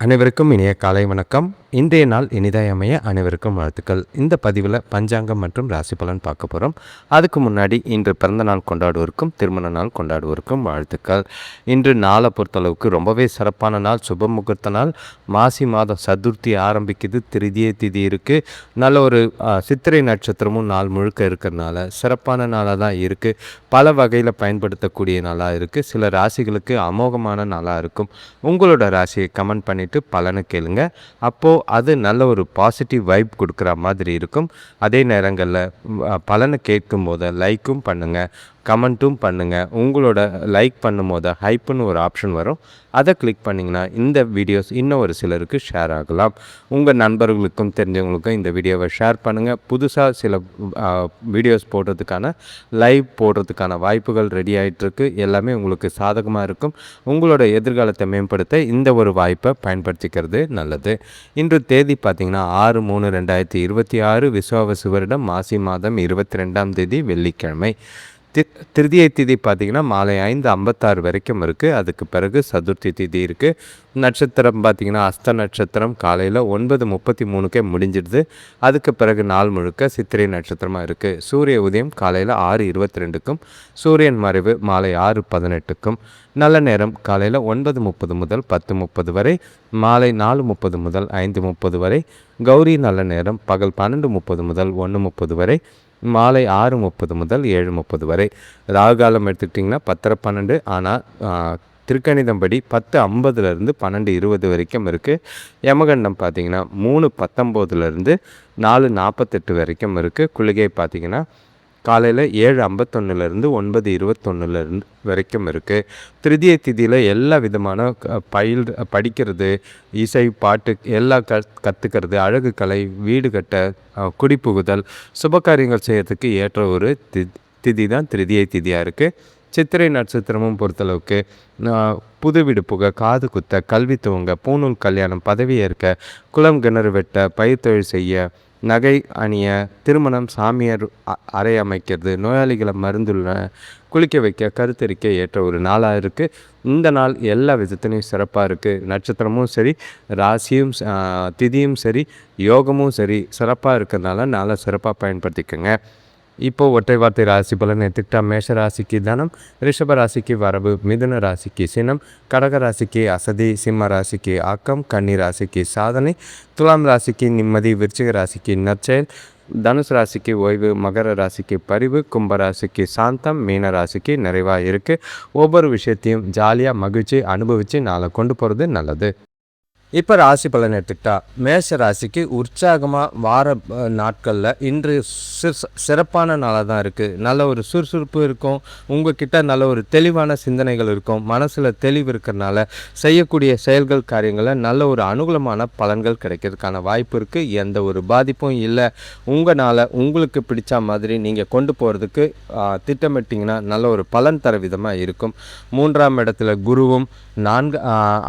அனைவருக்கும் இனிய காலை வணக்கம். இன்றைய நாள் இனிதாய் அமைய அனைவருக்கும் வாழ்த்துக்கள். இந்த பதிவில் பஞ்சாங்கம் மற்றும் ராசி பலன் பார்க்க போகிறோம். அதுக்கு முன்னாடி இன்று பிறந்த நாள் கொண்டாடுவோருக்கும் திருமண நாள் கொண்டாடுவோருக்கும் வாழ்த்துக்கள். இன்று நாளை பொறுத்தளவுக்கு ரொம்பவே சிறப்பான நாள், சுப முகூர்த்த நாள். மாசி மாதம் சதுர்த்தி ஆரம்பிக்குது, திருதியை திதி இருக்குது. நல்ல ஒரு சித்திரை நட்சத்திரமும் நாள் முழுக்க இருக்கிறதுனால சிறப்பான நாளாக தான் இருக்குது. பல வகையில் பயன்படுத்தக்கூடிய நாளாக இருக்குது. சில ராசிகளுக்கு அமோகமான நாளாக இருக்கும். உங்களோட ராசியை கமெண்ட் பண்ணிவிட்டு பலனை கேளுங்க. அப்போது அது நல்ல ஒரு பாசிட்டிவ் வைப் கொடுக்குற மாதிரி இருக்கும். அதே நேரங்களில் பலனை கேட்கும் போது லைக்கும் பண்ணுங்கள், கமெண்ட்டும் பண்ணுங்கள். உங்களோட லைக் பண்ணும் போது ஹைப்புன்னு ஒரு ஆப்ஷன் வரும், அதை கிளிக் பண்ணிங்கன்னா இந்த வீடியோஸ் இன்னும் ஒரு சிலருக்கு ஷேர் ஆகலாம். உங்கள் நண்பர்களுக்கும் தெரிஞ்சவங்களுக்கும் இந்த வீடியோவை ஷேர் பண்ணுங்கள். புதுசாக சில வீடியோஸ் போடுறதுக்கான லைவ் போடுறதுக்கான வாய்ப்புகள் ரெடி ஆகிட்டுருக்கு. எல்லாமே உங்களுக்கு சாதகமாக இருக்கும். உங்களோட எதிர்காலத்தை மேம்படுத்த இந்த ஒரு வாய்ப்பை பயன்படுத்திக்கிறது நல்லது. இன்று தேதி பார்த்திங்கன்னா 6/3/2026 விசுவாவசு வருடம் மாசி மாதம் 22ஆம் தேதி வெள்ளிக்கிழமை. திருதியை திதி பார்த்திங்கன்னா மாலை 5:56 வரைக்கும் இருக்குது. அதுக்கு பிறகு சதுர்த்தி திதி இருக்குது. நட்சத்திரம் பார்த்திங்கன்னா அஸ்த நட்சத்திரம் காலையில் 9:33 முடிஞ்சிடுது. அதுக்கு பிறகு நாள் முழுக்க சித்திரை நட்சத்திரமாக இருக்குது. சூரிய உதயம் காலையில் 6:22க்கும் சூரியன் மறைவு மாலை 6:18க்கும். நல்ல நேரம் காலையில் 9:30 முதல் 10:30 வரை, மாலை 4:30 முதல் 5:30 வரை. கௌரி நல்ல நேரம் பகல் 12:30 முதல் 1:30 வரை, மாலை 6:30 முதல் 7:30 வரை. ராகுகாலம் எடுத்துக்கிட்டிங்கன்னா 10:12, ஆனால் திருக்கணிதம் படி 10:50 12:20 வரைக்கும் இருக்குது. யமகண்டம் பார்த்திங்கன்னா 3:19 4:48 வரைக்கும் இருக்குது. குளிகை பார்த்திங்கன்னா காலையில் 7:51 9:21 வரைக்கும் இருக்குது. திருதியை திதியில் எல்லா விதமான படிக்கிறது, இசை, பாட்டு எல்லாம் கற்றுக்கிறது, அழகு கலை, வீடு கட்ட, குடிப்புகுதல், சுபகாரியங்கள் செய்யறதுக்கு ஏற்ற ஒரு திதி தான் திருதியை திதியாக இருக்குது. சித்திரை நட்சத்திரமும் பொறுத்தளவுக்கு புது வீடு புக, காது குத்த, கல்வி துவங்க, பூநூல் கல்யாணம், பதவி ஏற்க, குளம் கிணறு வெட்ட, பயிர் தொழில் செய்ய, நகை அணிய, திருமணம், சாமியார் அறை அமைக்கிறது, நோயாளிகளை மருந்துள்ள குளிக்க வைக்க, கருத்தரிக்க ஏற்ற ஒரு நாளாக இருக்குது. இந்த நாள் எல்லா விதத்துலையும் சிறப்பாக இருக்குது. நட்சத்திரமும் சரி, ராசியும் திதியும் சரி, யோகமும் சரி சிறப்பாக இருக்கிறதுனால நாளை சிறப்பாக பயன்படுத்திக்கோங்க. இப்போது ஒற்றை வார்த்தை ராசி பலன் எடுத்துக்கிட்டால் மேஷ ராசிக்கு தனம், ரிஷப ராசிக்கு வரவு, மிதுன ராசிக்கு சினம், கடக ராசிக்கு அசதி, சிம்ம ராசிக்கு ஆக்கம், கன்னி ராசிக்கு சாதனை, துலாம் ராசிக்கு நிம்மதி, விருச்சிக ராசிக்கு நற்செயல், தனுசு ராசிக்கு ஓய்வு, மகர ராசிக்கு பரிவு, கும்ப ராசிக்கு சாந்தம், மீன ராசிக்கு நிறைவாக இருக்குது. ஒவ்வொரு விஷயத்தையும் ஜாலியாக மகிழ்ச்சி அனுபவித்து நாளை கொண்டு போகிறது நல்லது. இப்போ ராசி பலன் எடுத்துக்கிட்டா மேஷ ராசிக்கு உற்சாகமாக வார நாட்களில் இன்று சிறப்பான நாளாக தான் இருக்குது. நல்ல ஒரு சுறுசுறுப்பு இருக்கும். உங்கள்கிட்ட நல்ல ஒரு தெளிவான சிந்தனைகள் இருக்கும். மனசில் தெளிவு இருக்கிறதுனால செய்யக்கூடிய செயல்கள் காரியங்களில் நல்ல ஒரு அனுகூலமான பலன்கள் கிடைக்கிறதுக்கான வாய்ப்பு இருக்குது. எந்த ஒரு பாதிப்பும் இல்லை. உங்களால் உங்களுக்கு பிடிச்ச மாதிரி நீங்கள் கொண்டு போகிறதுக்கு திட்டமிட்டிங்கன்னா நல்ல ஒரு பலன் தர விதமாக இருக்கும். 3ஆம் இடத்துல குருவும்,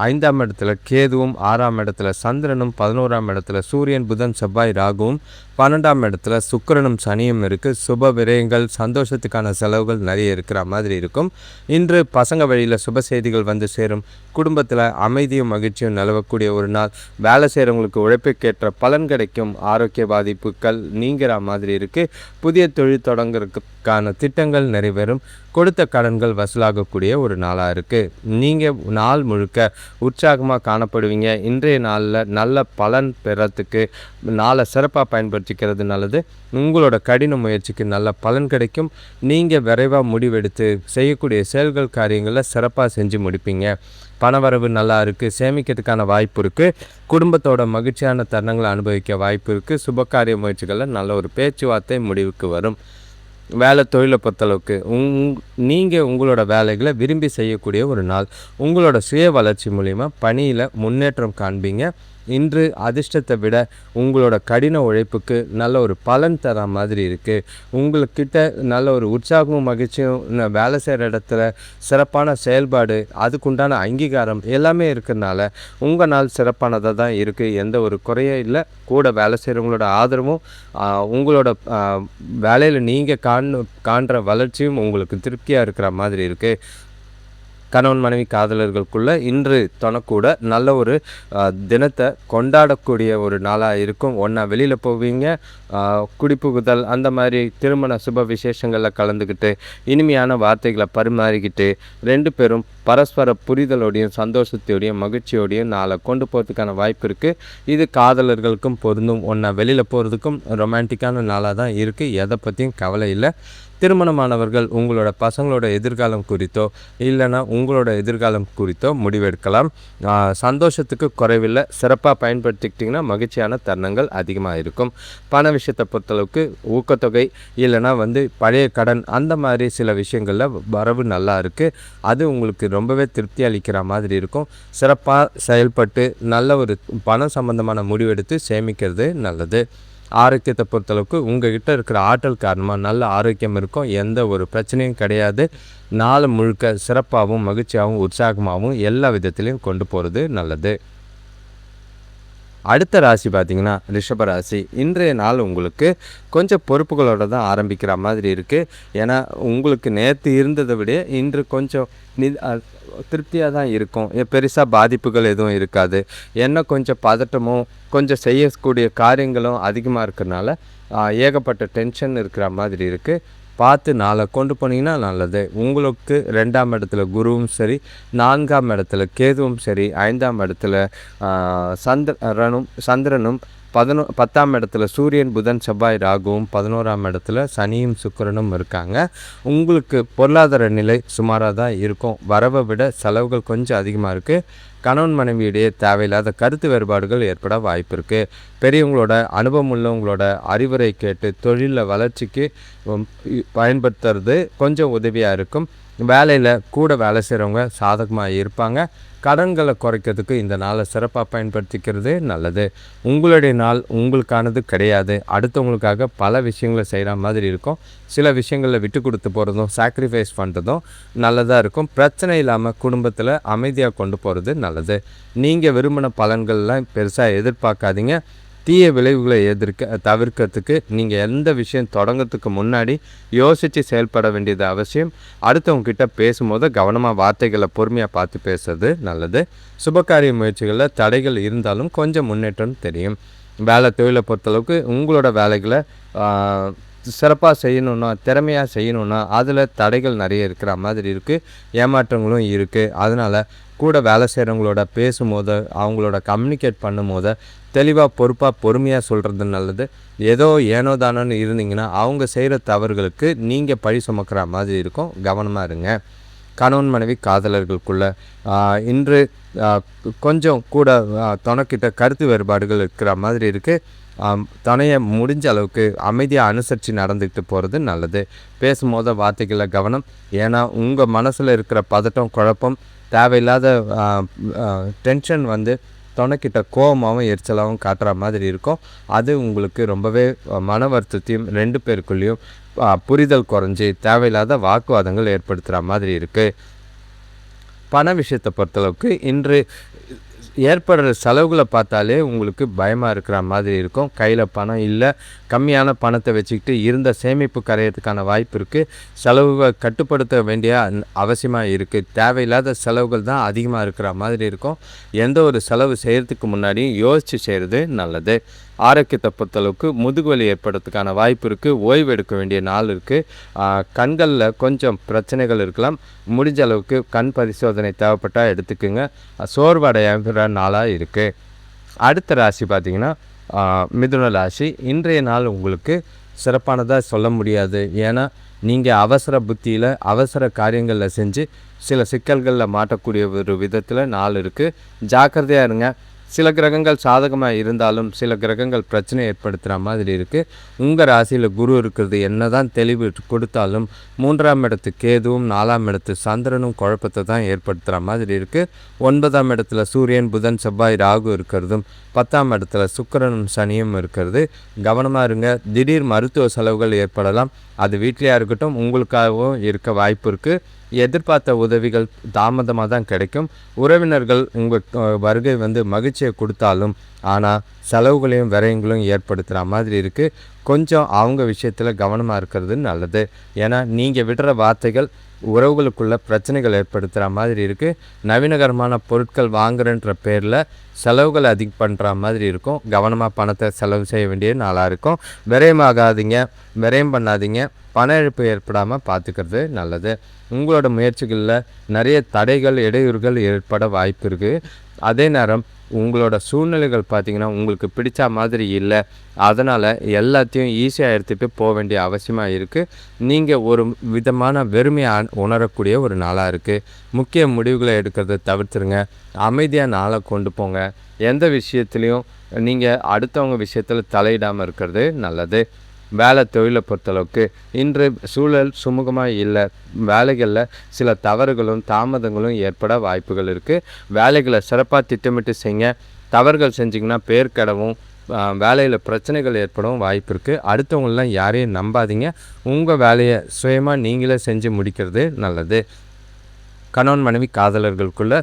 5ஆம் இடத்துல கேதுவும், 6ஆம் இடத்துல சந்திரனும், 11ஆம் இடத்துல சூரியன், புதன், செவ்வாய், ராகுவும், 12ஆம் இடத்துல சுக்கிரனும் சனியும் இருக்குது. சுப விரயங்கள், சந்தோஷத்துக்கான செலவுகள் நிறைய இருக்கிற மாதிரி இருக்கும். இன்று பசங்க வழியில் சுப செய்திகள் வந்து சேரும். குடும்பத்தில் அமைதியும் மகிழ்ச்சியும் நிலவக்கூடிய ஒரு நாள். வேலை செய்கிறவங்களுக்கு உழைப்புக்கேற்ற பலன் கிடைக்கும். ஆரோக்கிய பாதிப்புகள் நீங்கிற மாதிரி இருக்குது. புதிய தொழில் தொடங்குறதுக்கான திட்டங்கள் நிறைவேறும். கொடுத்த கடன்கள் வசூலாகக்கூடிய ஒரு நாளாக இருக்குது. நீங்கள் நாள் முழுக்க உற்சாகமாக காணப்படுவீங்க. இன்றைய நாளில் நல்ல பலன் பெறத்துக்கு நாளை சிறப்பாக பயன்படுத்திக்கிறது நல்லது. உங்களோட கடின முயற்சிக்கு நல்ல பலன் கிடைக்கும். நீங்கள் விரைவாக முடிவெடுத்து செய்யக்கூடிய செயல்கள் காரியங்களில் சிறப்பாக செஞ்சு முடிப்பீங்க. பணவரவு நல்லா இருக்குது. சேமிக்கிறதுக்கான வாய்ப்பு இருக்குது. குடும்பத்தோட மகிழ்ச்சியான தருணங்களை அனுபவிக்க வாய்ப்பு இருக்குது. சுபகாரிய முயற்சிகளில் நல்ல ஒரு பேச்சுவார்த்தை முடிவுக்கு வரும். வேலை தொழிலை பொறுத்தளவுக்கு நீங்கள் உங்களோட வேலைகளை விரும்பி செய்யக்கூடிய ஒரு நாள். உங்களோட சுய வளர்ச்சி மூலிமா பணியில் முன்னேற்றம் காண்பீங்க. இன்று அதிர்ஷ்டத்தை விட உங்களோட கடின உழைப்புக்கு நல்ல ஒரு பலன் தர மாதிரி இருக்குது. உங்கள்கிட்ட நல்ல ஒரு உற்சாகமும் மகிழ்ச்சியும், வேலை செய்கிற இடத்துல சிறப்பான செயல்பாடு, அதுக்குண்டான அங்கீகாரம் எல்லாமே இருக்கிறதுனால உங்கள் நாள் சிறப்பானதாக தான் இருக்குது. எந்த ஒரு குறையும் இல்லை. கூட வேலை செய்கிறவங்களோட ஆதரவும் உங்களோட வேலையில் நீங்கள் காண்ற வளர்ச்சியும் உங்களுக்கு திருப்தியாக இருக்கிற மாதிரி இருக்குது. கணவன் மனைவி காதலர்களுக்குள்ள இன்று தொணக்கூட நல்ல ஒரு தினத்தை கொண்டாடக்கூடிய ஒரு நாளாக இருக்கும். ஒன்றா வெளியில் போவீங்க, குடிப்புகுதல் அந்த மாதிரி திருமண சுப விசேஷங்களில் கலந்துக்கிட்டு இனிமையான வார்த்தைகளை பரிமாறிக்கிட்டு 2 பேரும் பரஸ்பர புரிதலோடையும் சந்தோஷத்தோடையும் மகிழ்ச்சியோடையும் நாளை கொண்டு போகிறதுக்கான வாய்ப்பு இருக்குது. இது காதலர்களுக்கும் பொருந்தும். ஒன்றா வெளியில் போகிறதுக்கும் ரொமான்டிக்கான நாளாக தான் இருக்குது. எதை பற்றியும் கவலை இல்லை. திருமணமானவர்கள் உங்களோட பசங்களோட எதிர்காலம் குறித்தோ இல்லைன்னா உங்களோட எதிர்காலம் குறித்தோ முடிவெடுக்கலாம். சந்தோஷத்துக்கு குறைவில்லை. சிறப்பாக பயன்படுத்திக்கிட்டிங்கன்னா மகிழ்ச்சியான தருணங்கள் அதிகமாக இருக்கும். பண விஷயத்தை பொறுத்தளவுக்கு ஊக்கத்தொகை இல்லைன்னா பழைய கடன் அந்த மாதிரி சில விஷயங்களில் வரவு நல்லா இருக்குது. அது உங்களுக்கு ரொம்பவே திருப்தி அளிக்கிற மாதிரி இருக்கும். சிறப்பாக செயல்பட்டு நல்ல ஒரு பணம் சம்பந்தமான முடிவெடுத்து சேமிக்கிறது நல்லது. ஆரோக்கியத்தை பொறுத்தளவுக்கு உங்கள்கிட்ட இருக்கிற ஆற்றல் காரணமாக நல்ல ஆரோக்கியம் இருக்கும். எந்த ஒரு பிரச்சனையும் கிடையாது. நாள் முழுக்க சிறப்பாகவும் மகிழ்ச்சியாகவும் உற்சாகமாகவும் எல்லா விதத்திலையும் கொண்டு போகிறது நல்லது. அடுத்த ராசி பார்த்திங்கன்னா ரிஷப ராசி. இன்றைய நாள் உங்களுக்கு கொஞ்சம் பொறுப்புகளோடு தான் ஆரம்பிக்கிற மாதிரி இருக்குது. ஏன்னா உங்களுக்கு நேற்று இருந்ததை விட இன்று கொஞ்சம் திருப்தியாக தான் இருக்கும். பெருசாக பாதிப்புகள் எதுவும் இருக்காது. என்ன கொஞ்சம் பதட்டமும் கொஞ்சம் செய்யக்கூடிய காரியங்களும் அதிகமாக இருக்கிறனால ஏகப்பட்ட டென்ஷன் இருக்கிற மாதிரி இருக்குது. பார்த்து நாளை கொண்டு போனீங்கன்னா நல்லது. உங்களுக்கு 2ஆம் இடத்துல குருவும் சரி, 4ஆம் இடத்துல கேதுவும் சரி, 5ஆம் இடத்துல சந்திரனும் 10ஆம் இடத்துல சூரியன் புதன் செவ்வாய் ராகுவும் 11ஆம் இடத்துல சனியும் சுக்கிரனும் இருக்காங்க. உங்களுக்கு பொருளாதார நிலை சுமாராக தான் இருக்கும். வரவை விட செலவுகள் கொஞ்சம் அதிகமாக இருக்குது. கணவன் மனைவியிடையே தேவையில்லாத கருத்து வேறுபாடுகள் ஏற்பட வாய்ப்பு இருக்குது. பெரியவங்களோட அனுபவம் உள்ளவங்களோட அறிவுரை கேட்டு தொழிலில் வளர்ச்சிக்கு பயன்படுத்துறது கொஞ்சம் உதவியாக இருக்கும். வேலையில் கூட வேலை செய்கிறவங்க சாதகமாக இருப்பாங்க. கடன்களை குறைக்கிறதுக்கு இந்த நாளை சிறப்பாக பயன்படுத்திக்கிறது நல்லது. உங்களுடைய நாள் உங்களுக்கானது கிடையாது. அடுத்தவங்களுக்காக பல விஷயங்களை செய்கிற மாதிரி இருக்கும். சில விஷயங்களில் விட்டு கொடுத்து போகிறதும் சாக்ரிஃபைஸ் பண்ணுறதும் நல்லதாக இருக்கும். பிரச்சனை இல்லாமல் குடும்பத்தில் அமைதியாக கொண்டு போகிறது நல்லது. நீங்கள் விரும்பின பலன்கள்லாம் பெருசாக எதிர்பார்க்காதீங்க. தீய விளைவுகளை தவிர்க்கிறதுக்கு நீங்கள் எந்த விஷயம் தொடங்கிறதுக்கு முன்னாடி யோசித்து செயல்பட வேண்டியது அவசியம். அடுத்தவங்ககிட்ட பேசும்போது கவனமாக வார்த்தைகளை பொறுமையாக பார்த்து பேசுறது நல்லது. சுபகாரிய முயற்சிகளில் தடைகள் இருந்தாலும் கொஞ்சம் முன்னேற்றம் தெரியும். வேலை தொழிலை பொறுத்தளவுக்கு உங்களோட வேலைகளை சிறப்பாக செய்யணுன்னா, திறமையாக செய்யணுன்னா அதில் தடைகள் நிறைய இருக்கிற மாதிரி இருக்குது. ஏமாற்றங்களும் இருக்குது. அதனால் கூட வேலை செய்கிறவங்களோட பேசும்போது அவங்களோட கம்யூனிகேட் பண்ணும்போது தெளிவாக பொறுப்பாக பொறுமையாக சொல்கிறது நல்லது. ஏதோ ஏனோ தானோன்னு இருந்தீங்கன்னா அவங்க செய்கிற தவறுகளுக்கு நீங்கள் பழி சுமக்கிற மாதிரி இருக்கும். கவனமாக இருங்க. கணவன் மனைவி காதலர்களுக்குள்ள இன்று கொஞ்சம் கூட துணைக்கிட்ட கருத்து வேறுபாடுகள் இருக்கிற மாதிரி இருக்குது. துணையை முடிஞ்ச அளவுக்கு அமைதியாக அனுசரித்து நடந்துக்கிட்டு போகிறது நல்லது. பேசும்போது வார்த்தைகளில் கவனம். ஏன்னா உங்கள் மனசில் இருக்கிற பதட்டம் குழப்பம் தேவையில்லாத டென்ஷன் துணைக்கிட்ட கோபமாகவும் எரிச்சலாகவும் காட்டுற மாதிரி இருக்கும். அது உங்களுக்கு ரொம்பவே மன வருத்தத்தையும் 2 பேருக்குள்ளேயும் புரிதல் குறைஞ்சி தேவையில்லாத வாக்குவாதங்கள் ஏற்படுத்துகிற மாதிரி இருக்குது. பண விஷயத்தை பொறுத்தளவுக்கு இன்று ஏற்படுற செலவுகளை பார்த்தாலே உங்களுக்கு பயமாக இருக்கிற மாதிரி இருக்கும். கையில் பணம் இல்லை, கம்மியான பணத்தை வச்சுக்கிட்டு இருந்த சேமிப்பு கரையிறதுக்கான வாய்ப்பு இருக்குது. செலவுகளை கட்டுப்படுத்த வேண்டிய அவசியமாக இருக்குது. தேவையில்லாத செலவுகள் தான் அதிகமாக இருக்கிற மாதிரி இருக்கும். எந்த ஒரு செலவு செய்கிறதுக்கு முன்னாடியும் யோசித்து செய்கிறது நல்லது. ஆரோக்கியத்தை பொறுத்தளவுக்கு முதுகுவலி ஏற்படுறதுக்கான வாய்ப்பு இருக்குது. ஓய்வு எடுக்க வேண்டிய நாள் இருக்குது. கண்களில் கொஞ்சம் பிரச்சனைகள் இருக்கலாம். முடிஞ்ச அளவுக்கு கண் பரிசோதனை தேவைப்பட்டால் எடுத்துக்குங்க. சோர்வடைகிற நாளாக இருக்குது. அடுத்த ராசி பார்த்திங்கன்னா மிதுன ராசி. இன்றைய நாள் உங்களுக்கு சிறப்பானதாக சொல்ல முடியாது. ஏன்னா நீங்கள் அவசர புத்தியில் அவசர காரியங்களில் செஞ்சு சில சிக்கல்களில் மாட்டக்கூடிய ஒரு விதத்தில் நாள் இருக்குது. ஜாக்கிரதையாக இருங்க. சில கிரகங்கள் சாதகமாக இருந்தாலும் சில கிரகங்கள் பிரச்சனை ஏற்படுத்துகிற மாதிரி இருக்குது. உங்கள் ராசியில் குரு இருக்கிறது என்ன தான் தெளிவு கொடுத்தாலும் 3ஆம் இடத்து கேதுவும் 4ஆம் இடத்து சந்திரனும் குழப்பத்தை தான் ஏற்படுத்துகிற மாதிரி இருக்குது. 9ஆம் இடத்துல சூரியன் புதன் செவ்வாய் ராகு இருக்கிறதும் 10ஆம் இடத்துல சுக்கிரனும் சனியும் இருக்கிறது. கவனமாக இருங்க. திடீர் மருத்துவ செலவுகள் ஏற்படலாம். அது வீட்டிலையாக இருக்கட்டும் உங்களுக்காகவும் இருக்க வாய்ப்பு இருக்குது. எதிர்பார்த்த உதவிகள் தாமதமாக தான் கிடைக்கும். உறவினர்கள் உங்கள் வருகை மகிழ்ச்சியை கொடுத்தாலும் ஆனால் செலவுகளையும் விரயங்களையும் ஏற்படுத்துகிற மாதிரி இருக்குது. கொஞ்சம் அவங்க விஷயத்தில் கவனமாக இருக்கிறது நல்லது. ஏன்னா நீங்கள் விடுற வார்த்தைகள் உறவுகளுக்குள்ள பிரச்சனைகள் ஏற்படுத்துகிற மாதிரி இருக்குது. நவீனகரமான பொருட்கள் வாங்குறன்ற பேரில் செலவுகள் அதிகம் பண்ணுற மாதிரி இருக்கும். கவனமாக பணத்தை செலவு செய்ய வேண்டிய நாளாக இருக்கும். விரயமாகாதீங்க, விரயம் பண்ணாதீங்க. பண இழப்பு ஏற்படாமல் பார்த்துக்கிறது நல்லது. உங்களோட முயற்சிகளில் நிறைய தடைகள், இடையூறுகள் ஏற்பட வாய்ப்பு இருக்குது. அதே நேரம் உங்களோட சூழ்நிலைகள் பார்த்திங்கன்னா உங்களுக்கு பிடிச்ச மாதிரி இல்லை. அதனால் எல்லாத்தையும் ஈஸியாக எடுத்துகிட்டு போக வேண்டிய அவசியமாக இருக்குது. நீங்கள் ஒரு விதமான வெறுமையை உணரக்கூடிய ஒரு நாளாக இருக்குது. முக்கிய முடிவுகளை எடுக்கிறத தவிர்த்துருங்க. அமைதியாக நாளை கொண்டு போங்க. எந்த விஷயத்துலையும் நீங்கள் அடுத்தவங்க விஷயத்தில் தலையிடாமல் இருக்கிறது நல்லது. வேலை தொழிலை பொறுத்தளவுக்கு இன்று சூழல் சுமூகமாக இல்லை. வேலைகளில் சில தவறுகளும் தாமதங்களும் ஏற்பட வாய்ப்புகள் இருக்குது. வேலைகளை சிறப்பாக திட்டமிட்டு செய்யுங்க. தவறுகள் செஞ்சிங்கன்னா பேர் கெடவும் வேலையில் பிரச்சனைகள் ஏற்படவும் வாய்ப்பு இருக்குது. அடுத்தவங்களெலாம் யாரையும் நம்பாதீங்க. உங்கள் வேலையை சுயமாக நீங்களே செஞ்சு முடிக்கிறது நல்லது. கணவன் மனைவி காதலர்களுக்குள்ள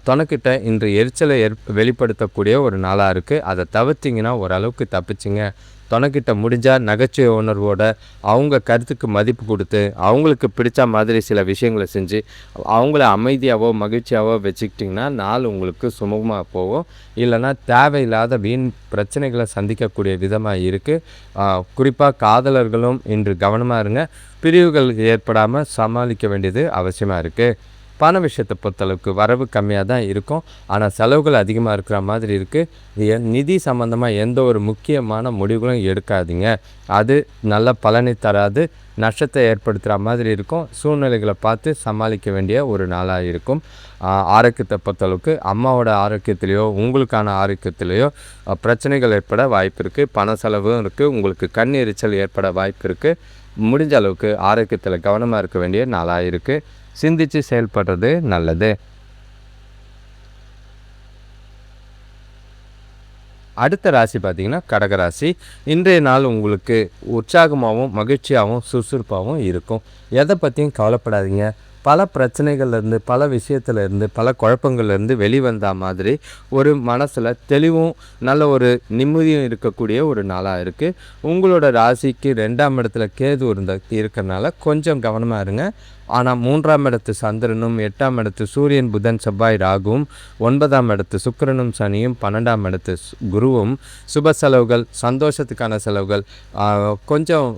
துணைக்கிட்ட இன்று எரிச்சலை வெளிப்படுத்தக்கூடிய ஒரு நாளாக இருக்குது. அதை தவிர்த்திங்கன்னா ஓரளவுக்கு தப்பிச்சிங்க. துணைக்கிட்ட முடிஞ்சால் நகைச்சுவை உணர்வோட அவங்க கருத்துக்கு மதிப்பு கொடுத்து அவங்களுக்கு பிடிச்ச மாதிரி சில விஷயங்களை செஞ்சு அவங்கள அமைதியாகவோ மகிழ்ச்சியாகவோ வச்சுக்கிட்டிங்கன்னா நாள் உங்களுக்கு சுமூகமாக போகும். இல்லைனா தேவையில்லாத வீண் பிரச்சனைகளை சந்திக்கக்கூடிய விதமாக இருக்குது. குறிப்பாக காதலர்களும் இன்று கவனமாக இருங்க. பிரிவுகள் ஏற்படாமல் சமாளிக்க வேண்டியது அவசியமாக இருக்குது. பண விஷயத்தை பொறுத்தளவுக்கு வரவு கம்மியாக தான் இருக்கும். ஆனால் செலவுகள் அதிகமாக இருக்கிற மாதிரி இருக்குது. நிதி சம்மந்தமாக எந்த ஒரு முக்கியமான முடிவுகளும் எடுக்காதீங்க. அது நல்ல பலனை தராது, நஷ்டத்தை ஏற்படுத்துகிற மாதிரி இருக்கும். சூழ்நிலைகளை பார்த்து சமாளிக்க வேண்டிய ஒரு நாளாக இருக்கும். ஆரோக்கியத்தை பொறுத்தளவுக்கு அம்மாவோட ஆரோக்கியத்திலையோ உங்களுக்கான ஆரோக்கியத்திலையோ பிரச்சனைகள் ஏற்பட வாய்ப்பு இருக்குது. பண செலவும் இருக்குது. உங்களுக்கு கண் எரிச்சல் ஏற்பட வாய்ப்பு இருக்குது. முடிஞ்ச அளவுக்கு ஆரோக்கியத்தில் கவனமாக இருக்க வேண்டிய நாளாக இருக்குது. சிந்தித்து செயல்படுறது நல்லது. அடுத்த ராசி பார்த்திங்கன்னா கடகராசி. இன்றைய நாள் உங்களுக்கு உற்சாகமாகவும் மகிழ்ச்சியாகவும் சுறுசுறுப்பாகவும் இருக்கும். எதை பற்றியும் கவலைப்படாதீங்க. பல பிரச்சனைகள்லேருந்து, பல விஷயத்துலேருந்து, பல குழப்பங்கள்லேருந்து வெளிவந்த மாதிரி ஒரு மனசில் தெளிவும் நல்ல ஒரு நிம்மதியும் இருக்கக்கூடிய ஒரு நாளாக இருக்குது. உங்களோட ராசிக்கு 2ஆம் இடத்துல கேது இருக்கிறனால கொஞ்சம் கவனமாக இருங்க. ஆனால் 3ஆம் இடத்து சந்திரனும் 8ஆம் இடத்து சூரியன் புதன் செவ்வாய் ராகுவும் 9ஆம் இடத்து சுக்கிரனும் சனியும் 12ஆம் இடத்து குருவும் சுப செலவுகள், சந்தோஷத்துக்கான செலவுகள், கொஞ்சம்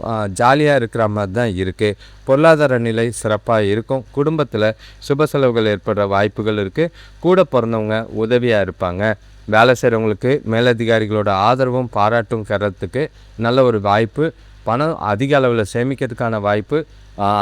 ஜாலியாக இருக்கிற மாதிரி தான் இருக்குது. பொருளாதார நிலை சிறப்பாக இருக்கும். குடும்பத்தில் சுப செலவுகள் ஏற்படுற வாய்ப்புகள் இருக்குது. கூட பிறந்தவங்க உதவியாக இருப்பாங்க. வேலை செய்கிறவங்களுக்கு மேலதிகாரிகளோட ஆதரவும் பாராட்டும் பெறத்துக்கு நல்ல ஒரு வாய்ப்பு. பணம் அதிக அளவில் சேமிக்கிறதுக்கான வாய்ப்பு.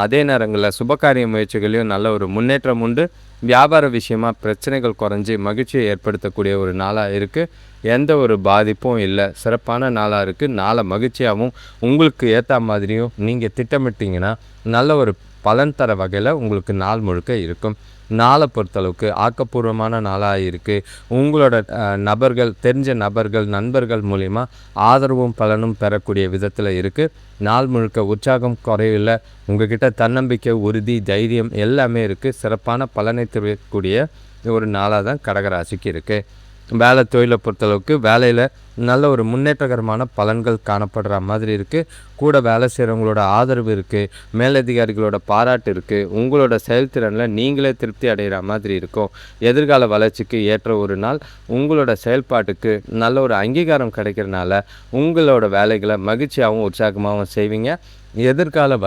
அதே நேரங்களில் சுபகாரிய முயற்சிகளையும் நல்ல ஒரு முன்னேற்றம் உண்டு. வியாபார விஷயமாக பிரச்சனைகள் குறைஞ்சி மகிழ்ச்சியை ஏற்படுத்தக்கூடிய ஒரு நாளாக இருக்குது. எந்த ஒரு பாதிப்பும் இல்லை. சிறப்பான நாளாக இருக்குது. நாளை மகிழ்ச்சியாகவும் உங்களுக்கு ஏற்ற மாதிரியும் நீங்கள் திட்டமிட்டிங்கன்னா நல்ல ஒரு பலன் தர வகையில் உங்களுக்கு நாள் முழுக்க இருக்கும். நாளை பொறுத்தளவுக்கு ஆக்கப்பூர்வமான நாளாக இருக்குது. உங்களோட நபர்கள், தெரிஞ்ச நபர்கள், நண்பர்கள் மூலிமா ஆதரவும் பலனும் பெறக்கூடிய விதத்தில் இருக்குது. நாள் முழுக்க உற்சாகம் குறையில்லை. உங்கள்கிட்ட தன்னம்பிக்கை, உறுதி, தைரியம் எல்லாமே இருக்குது. சிறப்பான பலனை தரக்கூடிய ஒரு நாளாக தான் கடகராசிக்கு இருக்குது. வேலை தொழிலை பொறுத்தளவுக்கு வேலையில் நல்ல ஒரு முன்னேற்றகரமான பலன்கள் காணப்படுற மாதிரி இருக்குது. கூட வேலை செய்கிறவங்களோட ஆதரவு இருக்குது. மேலதிகாரிகளோட பாராட்டு இருக்குது. உங்களோட செயல்திறனில் நீங்களே திருப்தி அடைகிற மாதிரி இருக்கும். எதிர்கால வளர்ச்சிக்கு ஏற்ற ஒரு நாள். உங்களோட செயல்பாட்டுக்கு நல்ல ஒரு அங்கீகாரம் கிடைக்கிறனால உங்களோட வேலைகளை மகிழ்ச்சியாகவும் உற்சாகமாகவும் செய்வீங்க. எதிர்கால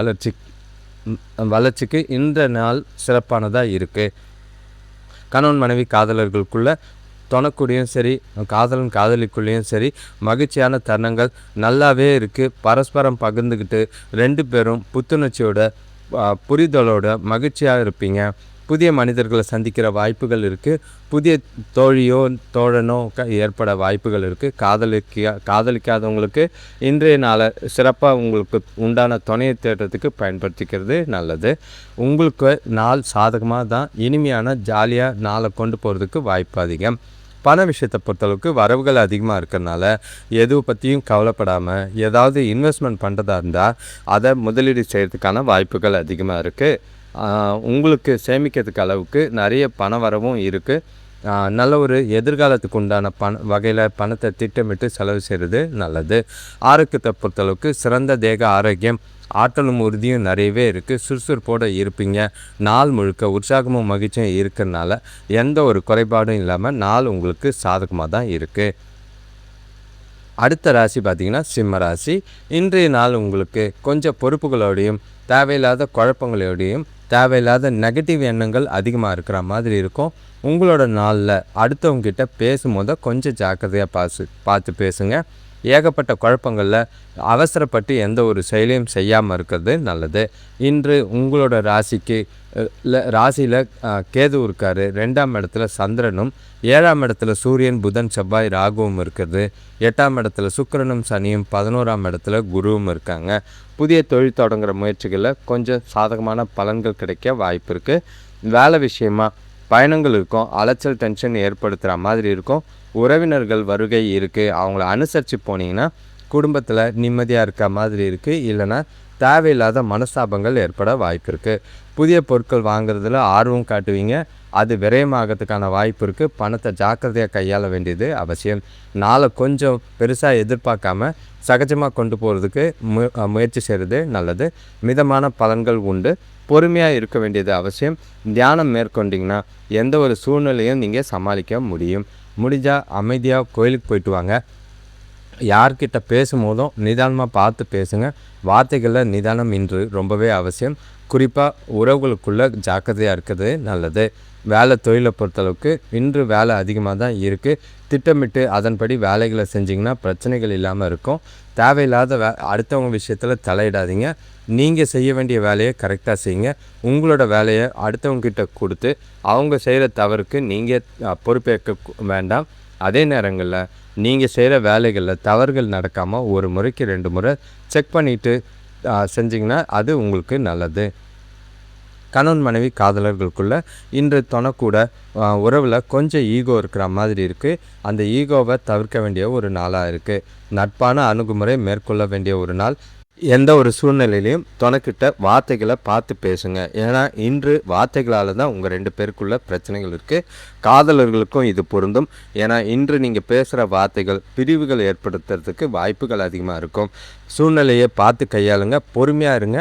வளர்ச்சிக்கு இந்த நாள் சிறப்பானதாக இருக்குது. கணவன் மனைவி காதலர்களுக்குள்ள துணைக்குடியும் சரி, காதலன் காதலிக்குள்ளேயும் சரி மகிழ்ச்சியான தருணங்கள் நல்லாவே இருக்குது. பரஸ்பரம் பகிர்ந்துக்கிட்டு 2 பேரும் புத்துணர்ச்சியோட புரிதலோட மகிழ்ச்சியாக இருப்பீங்க. புதிய மனிதர்களை சந்திக்கிற வாய்ப்புகள் இருக்குது. புதிய தோழியோ தோழனோ ஏற்பட வாய்ப்புகள் இருக்குது. காதலிக்காதவங்களுக்கு இன்றைய நாளை சிறப்பாக உங்களுக்கு உண்டான துணையை தேடுறதுக்கு பயன்படுத்திக்கிறது நல்லது. உங்களுக்கு நாள் சாதகமாக தான், இனிமையான ஜாலியாக நாளை கொண்டு போகிறதுக்கு வாய்ப்பு அதிகம். பண விஷயத்தை பொறுத்தளவுக்கு வரவுகள் அதிகமாக இருக்கிறதுனால எது பற்றியும் கவலைப்படாமல் ஏதாவது இன்வெஸ்ட்மெண்ட் பண்ணுறதா இருந்தால் அதை முதலீடு செய்கிறதுக்கான வாய்ப்புகள் அதிகமாக இருக்குது. உங்களுக்கு சேமிக்கிறதுக்கு அளவுக்கு நிறைய பண வரவும் இருக்குது. நல்ல ஒரு எதிர்காலத்துக்கு உண்டான வகையில் பணத்தை திட்டமிட்டு செலவு செய்கிறது நல்லது. ஆரோக்கியத்தை பொறுத்தளவுக்கு சிறந்த தேக ஆரோக்கியம், ஆற்றலும் உறுதியும் நிறையவே இருக்குது. சுறுசுறுப்போடு இருப்பீங்க. நாள் முழுக்க உற்சாகமும் மகிழ்ச்சியும் இருக்கிறதுனால எந்த ஒரு குறைபாடும் இல்லாமல் நாள் உங்களுக்கு சாதகமாக தான் இருக்குது. அடுத்த ராசி பார்த்திங்கன்னா சிம்ம ராசி. இன்றைய நாள் உங்களுக்கு கொஞ்சம் பொறுப்புகளோடையும் தேவையில்லாத குழப்பங்களோடையும் தேவையில்லாத நெகட்டிவ் எண்ணங்கள் அதிகமாக இருக்கிற மாதிரி இருக்கும். உங்களோட நாளில் அடுத்தவங்ககிட்ட பேசும்போது கொஞ்சம் ஜாக்கிரதையாக பார்த்து பேசுங்க. ஏகப்பட்ட குழப்பங்களில் அவசரப்பட்டு எந்த ஒரு செயலையும் செய்யாமல் இருக்கிறது நல்லது. இன்று உங்களோட ராசியில் கேது இருக்கார். 2ஆம் இடத்துல சந்திரனும், 7ஆம் இடத்துல சூரியன், புதன், செவ்வாய், ராகுவும் இருக்கிறது. 8ஆம் இடத்துல சுக்கிரனும் சனியும், 11ஆம் இடத்துல குருவும் இருக்காங்க. புதிய தொழில் தொடங்குகிற முயற்சிகளில் கொஞ்சம் சாதகமான பலன்கள் கிடைக்க வாய்ப்பு இருக்குது. வேலை விஷயமா பயணங்கள் இருக்கும். அலைச்சல் டென்ஷன் ஏற்படுத்துகிற மாதிரி இருக்கும். உறவினர்கள் வருகை இருக்குது. அவங்கள அனுசரித்து போனீங்கன்னா குடும்பத்தில் நிம்மதியாக இருக்க மாதிரி இருக்குது. இல்லைன்னா தேவையில்லாத மனஸ்தாபங்கள் ஏற்பட வாய்ப்பு இருக்குது. புதிய பொருட்கள் வாங்குறதுல ஆர்வம் காட்டுவீங்க. அது விரயமாகிறதுக்கான வாய்ப்பு இருக்குது. பணத்தை ஜாக்கிரதையாக கையாள வேண்டியது அவசியம். நாளை கொஞ்சம் பெருசாக எதிர்பார்க்காம சகஜமாக கொண்டு போகிறதுக்கு முயற்சி செய்கிறது நல்லது. மிதமான பலன்கள் உண்டு. பொறுமையாக இருக்க வேண்டியது அவசியம். தியானம் மேற்கொண்டிங்கன்னா எந்த ஒரு சூழ்நிலையும் நீங்கள் சமாளிக்க முடியும். முடிஞ்சால் அமைதியாக கோயிலுக்கு போயிட்டு வாங்க. யார்கிட்ட பேசும்போதும் நிதானமாக பார்த்து பேசுங்க. வார்த்தைகளில் நிதானம் இன்று ரொம்பவே அவசியம். குறிப்பாக உறவுகளுக்குள்ளே ஜாக்கிரதையாக இருக்கிறது நல்லது. வேலை தொழிலை பொறுத்தளவுக்கு இன்று வேலை அதிகமாக தான் இருக்குது. திட்டமிட்டு அதன்படி வேலைகளை செஞ்சிங்கன்னா பிரச்சனைகள் இல்லாமல் இருக்கும். தேவையில்லாத அடுத்தவங்க விஷயத்தில் தலையிடாதீங்க. நீங்கள் செய்ய வேண்டிய வேலையை கரெக்டாக செய்யுங்க. உங்களோட வேலையை அடுத்தவங்ககிட்ட கொடுத்து அவங்க செய்கிற தவறுக்கு நீங்கள் பொறுப்பேற்க வேண்டாம். அதே நேரங்களில் நீங்கள் செய்கிற வேலைகளில் தவறுகள் நடக்காமல் ஒரு முறைக்கு 2 முறை செக் பண்ணிவிட்டு செஞ்சிங்கன்னா அது உங்களுக்கு நல்லது. கணவன் மனைவி காதலர்களுக்குள்ள இன்று தொணக்கூட உறவில் கொஞ்சம் ஈகோ இருக்கிற மாதிரி இருக்குது. அந்த ஈகோவை தவிர்க்க வேண்டிய ஒரு நாளாக இருக்குது. நட்பான அணுகுமுறை மேற்கொள்ள வேண்டிய ஒரு நாள். எந்த ஒரு சூழ்நிலையிலையும் தொணக்கிட்ட வார்த்தைகளை பார்த்து பேசுங்க. ஏன்னா இன்று வார்த்தைகளால் தான் உங்கள் 2 பேருக்குள்ள பிரச்சனைகள் இருக்குது. காதலர்களுக்கும் இது பொருந்தும். ஏன்னா இன்று நீங்கள் பேசுகிற வார்த்தைகள் பிரிவுகள் ஏற்படுத்துறதுக்கு வாய்ப்புகள் அதிகமாக இருக்கும். சூழ்நிலையை பார்த்து கையாளுங்க. பொறுமையாக இருங்க.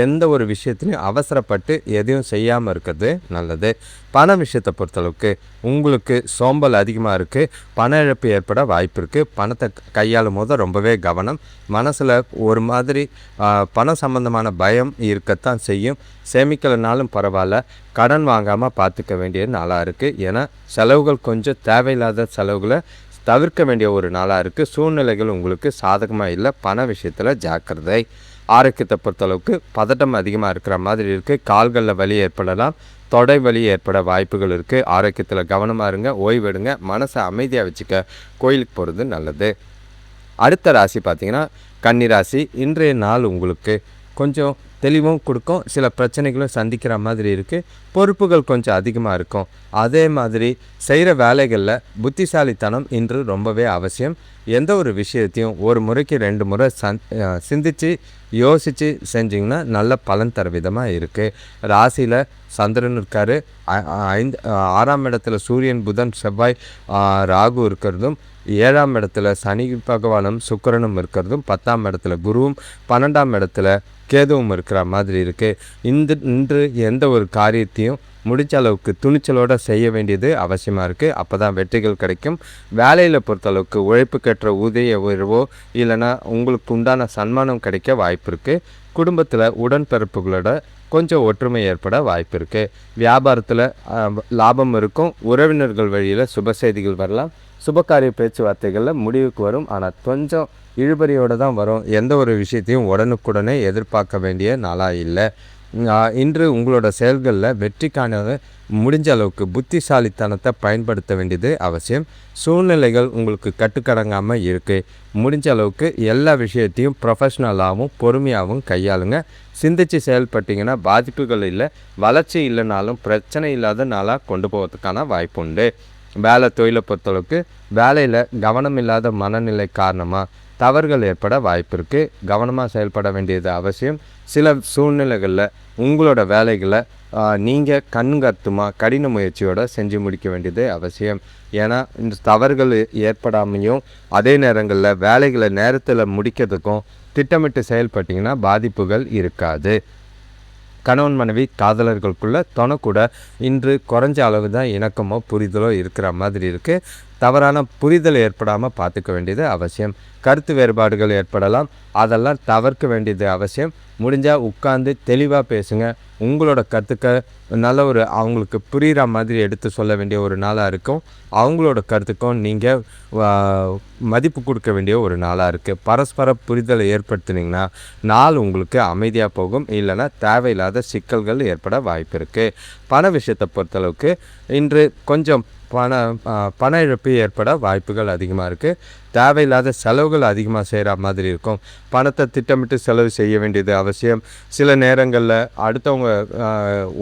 எந்த ஒரு விஷயத்துலையும் அவசரப்பட்டு எதையும் செய்யாமல் இருக்கிறது நல்லது. பண விஷயத்தை பொறுத்தளவுக்கு உங்களுக்கு சோம்பல் அதிகமாக இருக்குது. பண இழப்பு ஏற்பட வாய்ப்பு இருக்குது. பணத்தை கையாளும் போது ரொம்பவே கவனம். மனசில் ஒரு மாதிரி பணம் சம்பந்தமான பயம் இருக்கத்தான் செய்யும். சேமிக்கலைனாலும் பரவாயில்ல, கடன் வாங்காமல் பார்த்துக்க வேண்டிய நாளாக இருக்குது. ஏன்னா செலவுகள் கொஞ்சம் தேவையில்லாத செலவுகளை தவிர்க்க வேண்டிய ஒரு நாளாக இருக்குது. சூழ்நிலைகள் உங்களுக்கு சாதகமாக இல்லை. பண விஷயத்தில் ஜாக்கிரதை. ஆரோக்கியத்தை பொறுத்தளவுக்கு பதட்டம் அதிகமாக இருக்கிற மாதிரி இருக்குது. கால்களில் வலி ஏற்படலாம். தொடை வலி ஏற்பட வாய்ப்புகள் இருக்குது. ஆரோக்கியத்தில் கவனமாக இருங்க. ஓய்வெடுங்க. மனசை அமைதியாக வச்சுக்க கோயிலுக்கு போகிறது நல்லது. அடுத்த ராசி பார்த்திங்கன்னா கன்னி ராசி. இன்றைய நாள் உங்களுக்கு கொஞ்சம் தெளிவும் கொடுக்கும். சில பிரச்சனைகளும் சந்திக்கிற மாதிரி இருக்குது. பொறுப்புகள் கொஞ்சம் அதிகமாக இருக்கும். அதே மாதிரி செய்கிற வேலைகளில் புத்திசாலித்தனம் இன்று ரொம்பவே அவசியம். எந்த ஒரு விஷயத்தையும் ஒரு முறைக்கு 2 முறை சிந்தித்து யோசித்து செஞ்சிங்கன்னா நல்ல பலன் தர விதமாக இருக்குது. ராசியில் சந்திரன் இருக்கார். 6ஆம் இடத்துல சூரியன், புதன், செவ்வாய், ராகு இருக்கிறதும், 7ஆம் இடத்துல சனி பகவானும் சுக்கிரனும் இருக்கிறதும், 10ஆம் இடத்துல குருவும், 12ஆம் இடத்துல கேதுவும் இருக்கிற மாதிரி இருக்குது. இன்று எந்த ஒரு காரியத்தையும் முடிஞ்ச அளவுக்கு துணிச்சலோடு செய்ய வேண்டியது அவசியமாக இருக்குது. அப்போ தான் வெற்றிகள் கிடைக்கும். வேலையில் பொறுத்தளவுக்கு உழைப்புக்கேற்ற ஊதிய உயர்வோ இல்லைன்னா உங்களுக்கு உண்டான சன்மானம் கிடைக்க வாய்ப்பு இருக்குது. குடும்பத்தில் உடன்பிறப்புகளோட கொஞ்சம் ஒற்றுமை ஏற்பட வாய்ப்பு இருக்குது. வியாபாரத்தில் லாபம் இருக்கும். உறவினர்கள் வழியில் சுப செய்திகள் வரலாம். சுபகாரிய பேச்சுவார்த்தைகளில் முடிவுக்கு வரும். ஆனால் கொஞ்சம் இழுபறியோடு தான் வரும். எந்த ஒரு விஷயத்தையும் உடனுக்குடனே எதிர்பார்க்க வேண்டிய நாளாக இல்லை. இன்று உங்களோட செயல்களில் வெற்றிக்கான முடிஞ்ச அளவுக்கு புத்திசாலித்தனத்தை பயன்படுத்த வேண்டியது அவசியம். சூழ்நிலைகள் உங்களுக்கு கட்டுக்கடங்காமல் இருக்குது. முடிஞ்ச அளவுக்கு எல்லா விஷயத்தையும் ப்ரொஃபஷ்னலாகவும் பொறுமையாகவும் கையாளுங்க. சிந்தித்து செயல்பட்டிங்கன்னா பாதிப்புகள் இல்லை. வளர்ச்சி இல்லைனாலும் பிரச்சனை இல்லாத நாளாக கொண்டு போகிறதுக்கான வாய்ப்பு உண்டு. வேலை தொழிலை பொறுத்தளவுக்கு வேலையில் கவனம் இல்லாத மனநிலை காரணமாக தவறுகள் ஏற்பட வாய்ப்பு இருக்குது. கவனமாக செயல்பட வேண்டியது அவசியம். சில சூழ்நிலைகளில் உங்களோட வேலைகளை நீங்கள் கண்கருத்துமாக கடின முயற்சியோடு செஞ்சு முடிக்க வேண்டியது அவசியம். ஏன்னா இந்த தவறுகள் ஏற்படாமையும் அதே நேரங்களில் வேலைகளை நேரத்தில் முடிக்கிறதுக்கும் திட்டமிட்டு செயல்பட்டிங்கன்னா பாதிப்புகள் இருக்காது. கணவன் மனைவி காதலர்களுக்குள்ள தொணக்கூட இன்று குறைஞ்ச அளவு தான் இணக்கமோ புரிதலோ இருக்கிற மாதிரி இருக்குது. தவறான புரிதல் ஏற்படாமல் பார்த்துக்க வேண்டியது அவசியம். கருத்து வேறுபாடுகள் ஏற்படலாம், அதெல்லாம் தவிர்க்க வேண்டியது அவசியம். முடிஞ்சால் உட்காந்து தெளிவாக பேசுங்க. உங்களோட கருத்துக்க நல்ல ஒரு அவங்களுக்கு புரிகிற மாதிரி எடுத்து சொல்ல வேண்டிய ஒரு நாளாக இருக்கும். அவங்களோட கருத்துக்கும் நீங்கள் மதிப்பு கொடுக்க வேண்டிய ஒரு நாளாக இருக்குது. பரஸ்பர புரிதலை ஏற்படுத்தினீங்கன்னா நாள் உங்களுக்கு அமைதியாக போகும். இல்லைன்னா தேவையில்லாத சிக்கல்கள் ஏற்பட வாய்ப்பு இருக்குது. பண விஷயத்தை பொறுத்தளவுக்கு இன்று கொஞ்சம் பண இழப்பு ஏற்பட வாய்ப்புகள் அதிகமாக இருக்குது. தேவையில்லாத செலவுகள் அதிகமாக செய்கிற மாதிரி இருக்கும். பணத்தை திட்டமிட்டு செலவு செய்ய வேண்டியது அவசியம். சில நேரங்களில் அடுத்தவங்க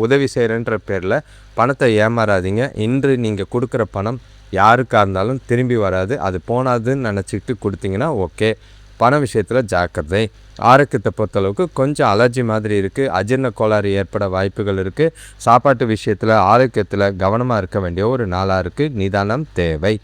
உதவி செய்கிறன்ற பேரில் பணத்தை ஏமாறாதீங்க. இன்று நீங்கள் கொடுக்குற பணம் யாருக்காக இருந்தாலும் திரும்பி வராது. அது போனாதுன்னு நினச்சிக்கிட்டு கொடுத்தீங்கன்னா ஓகே. பண விஷயத்தில் ஜாக்கிரதை. ஆரோக்கியத்தை பொறுத்தளவுக்கு கொஞ்சம் அலர்ஜி மாதிரி இருக்குது. அஜீரண கோளாறு ஏற்பட வாய்ப்புகள் இருக்குது. சாப்பாட்டு விஷயத்தில் ஆரோக்கியத்தில் கவனமாக இருக்க வேண்டிய ஒரு நாளாக இருக்குது. நிதானம் தேவை.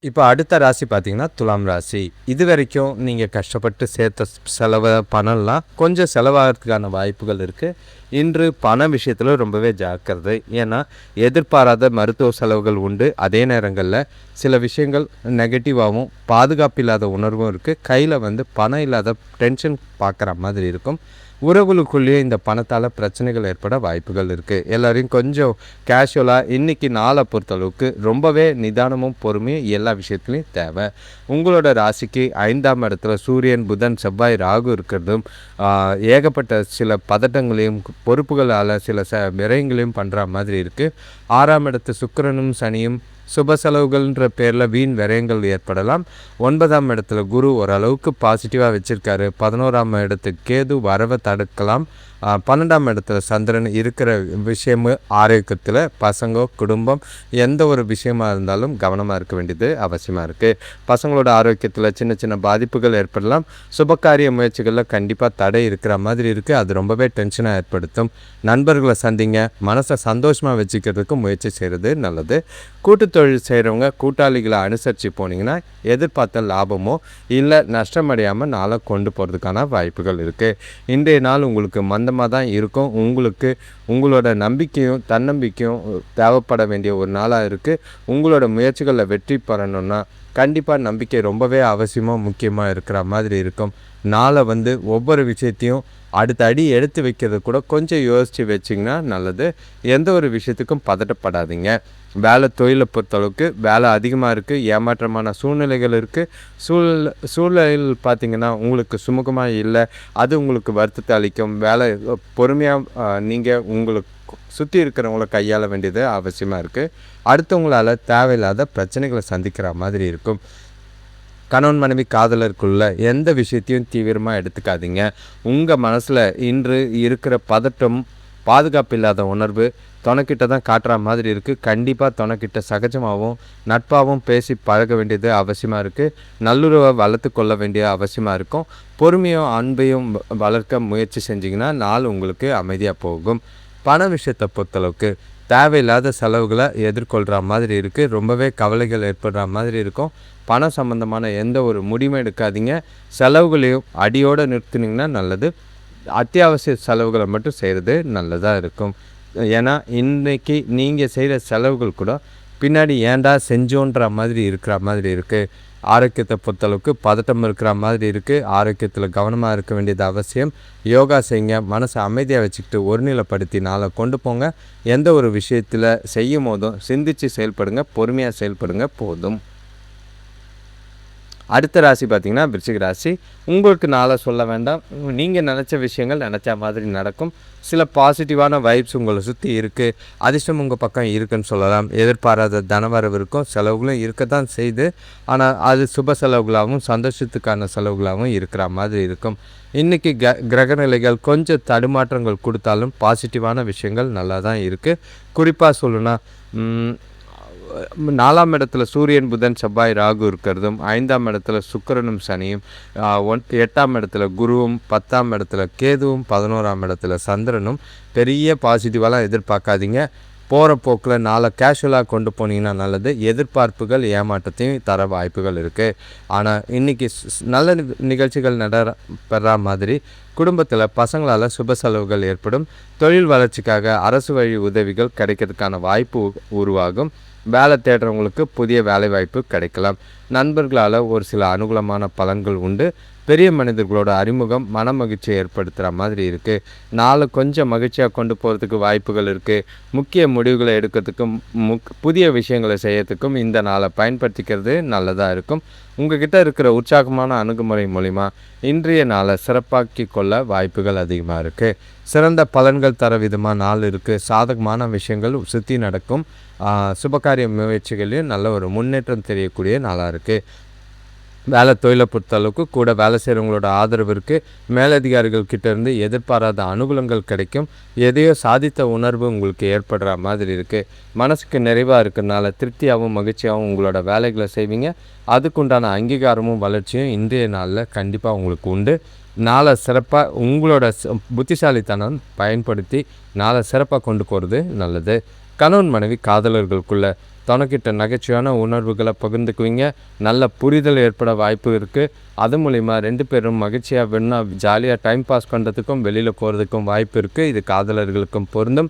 இப்போ அடுத்த ராசி பார்த்திங்கன்னா துலாம் ராசி. இது வரைக்கும் நீங்கள் கஷ்டப்பட்டு சேர்த்த பணம்லாம் கொஞ்சம் செலவாகிறதுக்கான வாய்ப்புகள் இருக்குது. இன்று பண விஷயத்தில் ரொம்பவே ஜாக்கிரதை. ஏன்னா எதிர்பாராத மருத்துவ செலவுகள் உண்டு. அதே நேரங்களில் சில விஷயங்கள் நெகட்டிவாகவும் பாதுகாப்பு இல்லாத உணர்வும் இருக்குது. கையில் பணம் இல்லாத டென்ஷன் பார்க்குற மாதிரி இருக்கும். உறவுகளுக்குள்ளேயே இந்த பணத்தால் பிரச்சனைகள் ஏற்பட வாய்ப்புகள் இருக்குது. எல்லோரையும் கொஞ்சம் கேஷுவலாக இன்றைக்கி நாளை பொறுத்தளவுக்கு ரொம்பவே நிதானமும் பொறுமையும் எல்லா விஷயத்துலையும் தேவை. உங்களோட ராசிக்கு 5ஆம் இடத்துல சூரியன், புதன், செவ்வாய், ராகு இருக்கிறதும் ஏகப்பட்ட சில பதட்டங்களையும் பொறுப்புகளால் சில விரயங்களையும் பண்ணுற மாதிரி இருக்குது. 6ஆம் இடத்து சுக்கிரனும் சனியும் சுப செலவுகள்ன்ற பேரில் வீண் விரயங்கள் ஏற்படலாம். 9ஆம் இடத்துல குரு ஓரளவுக்கு பாசிட்டிவாக வச்சுருக்காரு. 11ஆம் இடத்துக்கு கேது வரவை தடுக்கலாம். 12ஆம் இடத்துல சந்திரன் இருக்கிற விஷயமு ஆரோக்கியத்தில் பசங்க, குடும்பம் எந்த ஒரு விஷயமா இருந்தாலும் கவனமாக இருக்க வேண்டியது அவசியமாக இருக்குது. பசங்களோட ஆரோக்கியத்தில் சின்ன சின்ன பாதிப்புகள் ஏற்படலாம். சுபகாரிய முயற்சிகளில் கண்டிப்பாக தடை இருக்கிற மாதிரி இருக்குது. அது ரொம்பவே டென்ஷனாக ஏற்படுத்தும். நண்பர்களை சந்திங்க. மனசை சந்தோஷமாக வச்சுக்கிறதுக்கு முயற்சி செய்கிறது நல்லது. கூட்டு தொழில் செய்கிறவங்க கூட்டாளிகளை அனுசரித்து போனீங்கன்னா எதிர்பார்த்த லாபமோ இல்லை நஷ்டமடையாமல் நாளை கொண்டு போகிறதுக்கான வாய்ப்புகள் இருக்குது. இன்றைய நாள் உங்களுக்கு மந்தமாக தான் இருக்கும். உங்களுக்கு உங்களோட நம்பிக்கையும் தன்னம்பிக்கையும் தேவைப்பட வேண்டிய ஒரு நாளாக இருக்குது. உங்களோட முயற்சிகளில் வெற்றி பெறணுன்னா கண்டிப்பாக நம்பிக்கை ரொம்பவே அவசியமாக முக்கியமாக இருக்கிற மாதிரி இருக்கும். நாளை ஒவ்வொரு விஷயத்தையும் அடுத்த அடி எடுத்து வைக்கிறது கூட கொஞ்சம் யோசித்து வச்சிங்கன்னா நல்லது. எந்த ஒரு விஷயத்துக்கும் பதட்டப்படாதீங்க. வேலை தொழிலை பொறுத்தளவுக்கு வேலை அதிகமாக இருக்குது. ஏமாற்றமான சூழ்நிலைகள் இருக்குது. சூழ்நிலைகள் பார்த்திங்கன்னா உங்களுக்கு சுமூகமாக இல்லை. அது உங்களுக்கு வருத்தத்தை அளிக்கும். வேலை பொறுமையாக நீங்கள் உங்களுக்கு சுற்றி இருக்கிறவங்கள கையாள வேண்டியது அவசியமாக இருக்குது. அடுத்தவங்களால் தேவையில்லாத பிரச்சனைகளை சந்திக்கிற மாதிரி இருக்கும். கணவன் மனைவி காதலருக்குள்ள எந்த விஷயத்தையும் தீவிரமாக எடுத்துக்காதீங்க. உங்கள் மனசில் இன்று இருக்கிற பதட்டம், பாதுகாப்பு இல்லாத உணர்வு துணைக்கிட்ட தான் காட்டுற மாதிரி இருக்குது. கண்டிப்பாக துணைக்கிட்ட சகஜமாகவும் நட்பாகவும் பேசி பழக வேண்டியது அவசியமாக இருக்குது. நல்லுறவை வளர்த்து கொள்ள வேண்டிய அவசியமாக இருக்கும். பொறுமையும் அன்பையும் வளர்க்க முயற்சி செஞ்சிங்கன்னா நாள் உங்களுக்கு அமைதியாக போகும். பண விஷயத்தை பொறுத்தளவுக்கு தேவையில்லாத செலவுகளை எதிர்கொள்கிற மாதிரி இருக்குது. ரொம்பவே கவலைகள் ஏற்படுற மாதிரி இருக்கும். பணம் சம்மந்தமான எந்த ஒரு முடிவும் எடுக்காதீங்க. செலவுகளையும் அடியோடு நிறுத்தினீங்கன்னா நல்லது. அத்தியாவசிய செலவுகளை மட்டும் செய்கிறது நல்லதாக இருக்கும். ஏன்னா இன்றைக்கி நீங்கள் செய்கிற செலவுகள் கூட பின்னாடி ஏன்டா செஞ்சோன்ற மாதிரி இருக்கிற மாதிரி இருக்குது. ஆரோக்கியத்தை பொறுத்தளவுக்கு பதட்டம் இருக்கிற மாதிரி இருக்குது. ஆரோக்கியத்தில் கவனமாக இருக்க வேண்டியது அவசியம். யோகா செய்யுங்க. மனசை அமைதியாக வச்சுக்கிட்டு ஒருநிலைப்படுத்தி நாளை கொண்டு போங்க. எந்த ஒரு விஷயத்தில் செய்யும் போதும் சிந்தித்து செயல்படுங்க. பொறுமையாக செயல்படுங்க போதும். அடுத்த ராசி பார்த்திங்கன்னா விருச்சிக ராசி. உங்களுக்கு நாளை சொல்ல வேண்டாம். நீங்கள் நினச்ச விஷயங்கள் நினச்ச மாதிரி நடக்கும். சில பாசிட்டிவான வைப்ஸ் உங்களை சுற்றி இருக்குது. அதிர்ஷ்டம் உங்கள் பக்கம் இருக்குதுன்னு சொல்லலாம். எதிர்பாராத தனவரவு இருக்கும். செலவுகளும் இருக்க தான் செய்து. ஆனால் அது சுப செலவுகளாகவும் சந்தோஷத்துக்கான செலவுகளாகவும் இருக்கிற மாதிரி இருக்கும். இன்றைக்கி கிரகநிலைகள் கொஞ்சம் தடுமாற்றங்கள் கொடுத்தாலும் பாசிட்டிவான விஷயங்கள் நல்லா தான் இருக்குது. குறிப்பாக சொல்லணுன்னா 4ஆம் இடத்துல சூரியன், புதன், செவ்வாய், ராகு இருக்கிறதும் 5ஆம் இடத்துல சுக்கிரனும் சனியும் 8ஆம் இடத்துல குருவும் 10ஆம் இடத்துல கேதுவும் 11ஆம் இடத்துல சந்திரனும் பெரிய பாசிட்டிவாலாம் எதிர்பார்க்காதீங்க. போகிற போக்கில் நாளை கேஷுவலாக கொண்டு போனீங்கன்னா நல்லது. எதிர்பார்ப்புகள் ஏமாற்றத்தையும் தர வாய்ப்புகள் இருக்குது. ஆனால் இன்றைக்கி நல்ல நிகழ்ச்சிகள் பெறா மாதிரி குடும்பத்தில் பசங்களால் சுப செலவுகள் ஏற்படும். தொழில் வளர்ச்சிக்காக அரசு வழி உதவிகள் கிடைக்கிறதுக்கான வாய்ப்பு உருவாகும். வேலை தேடுறவங்களுக்கு புதிய வேலை வாய்ப்பு கிடைக்கலாம். நண்பர்களால் ஒரு சில அனுகூலமான பலன்கள் உண்டு. பெரிய மனிதர்களோட அறிமுகம் மன மகிழ்ச்சியை ஏற்படுத்துகிற மாதிரி இருக்குது. நாளை கொஞ்சம் மகிழ்ச்சியாக கொண்டு போகிறதுக்கு வாய்ப்புகள் இருக்குது. முக்கிய முடிவுகளை எடுக்கிறதுக்கும் புதிய விஷயங்களை செய்யறதுக்கும் இந்த நாளை பயன்படுத்திக்கிறது நல்லதாக இருக்கும். உங்ககிட்ட இருக்கிற உற்சாகமான அணுகுமுறை மூலிமா இன்றைய நாளை சிறப்பாக்கி கொள்ள வாய்ப்புகள் அதிகமாக இருக்குது. சிறந்த பலன்கள் தர விதமாக நாள் இருக்குது. சாதகமான விஷயங்கள் சுற்றி நடக்கும். சுபகாரிய முயற்சிகளையும் நல்ல ஒரு முன்னேற்றம் தெரியக்கூடிய நாளாக இருக்குது. வேலை தொழிலை பொறுத்தளவுக்கு கூட வேலை செய்கிறவங்களோட ஆதரவு இருக்குது. மேலதிகாரிகள் கிட்டேருந்து எதிர்பாராத அனுகூலங்கள் கிடைக்கும். எதையோ சாதித்த உணர்வு உங்களுக்கு ஏற்படுற மாதிரி இருக்குது. மனசுக்கு நிறைவாக இருக்கிறதுனால திருப்தியாகவும் மகிழ்ச்சியாகவும் உங்களோட வேலைகளை செய்வீங்க. அதுக்குண்டான அங்கீகாரமும் வளர்ச்சியும் இன்றைய நாளில் கண்டிப்பாக உங்களுக்கு உண்டு. நாளை சிறப்பாக உங்களோட புத்திசாலித்தனம் பயன்படுத்தி நாளை சிறப்பாக கொண்டு போகிறது நல்லது. கணவன் மனைவி காதலர்களுக்குள்ள தனக்கிட்ட நகைச்சுவையான உணர்வுகளை பகிர்ந்துக்குவீங்க. நல்ல புரிதல் ஏற்பட வாய்ப்பு இருக்குது. அது மூலிமா 2 பேரும் மகிழ்ச்சியாக வேணும்னா ஜாலியாக டைம் பாஸ் பண்ணுறதுக்கும் வெளியில் போகிறதுக்கும் வாய்ப்பு இருக்குது. இது காதலர்களுக்கும் பொருந்தும்.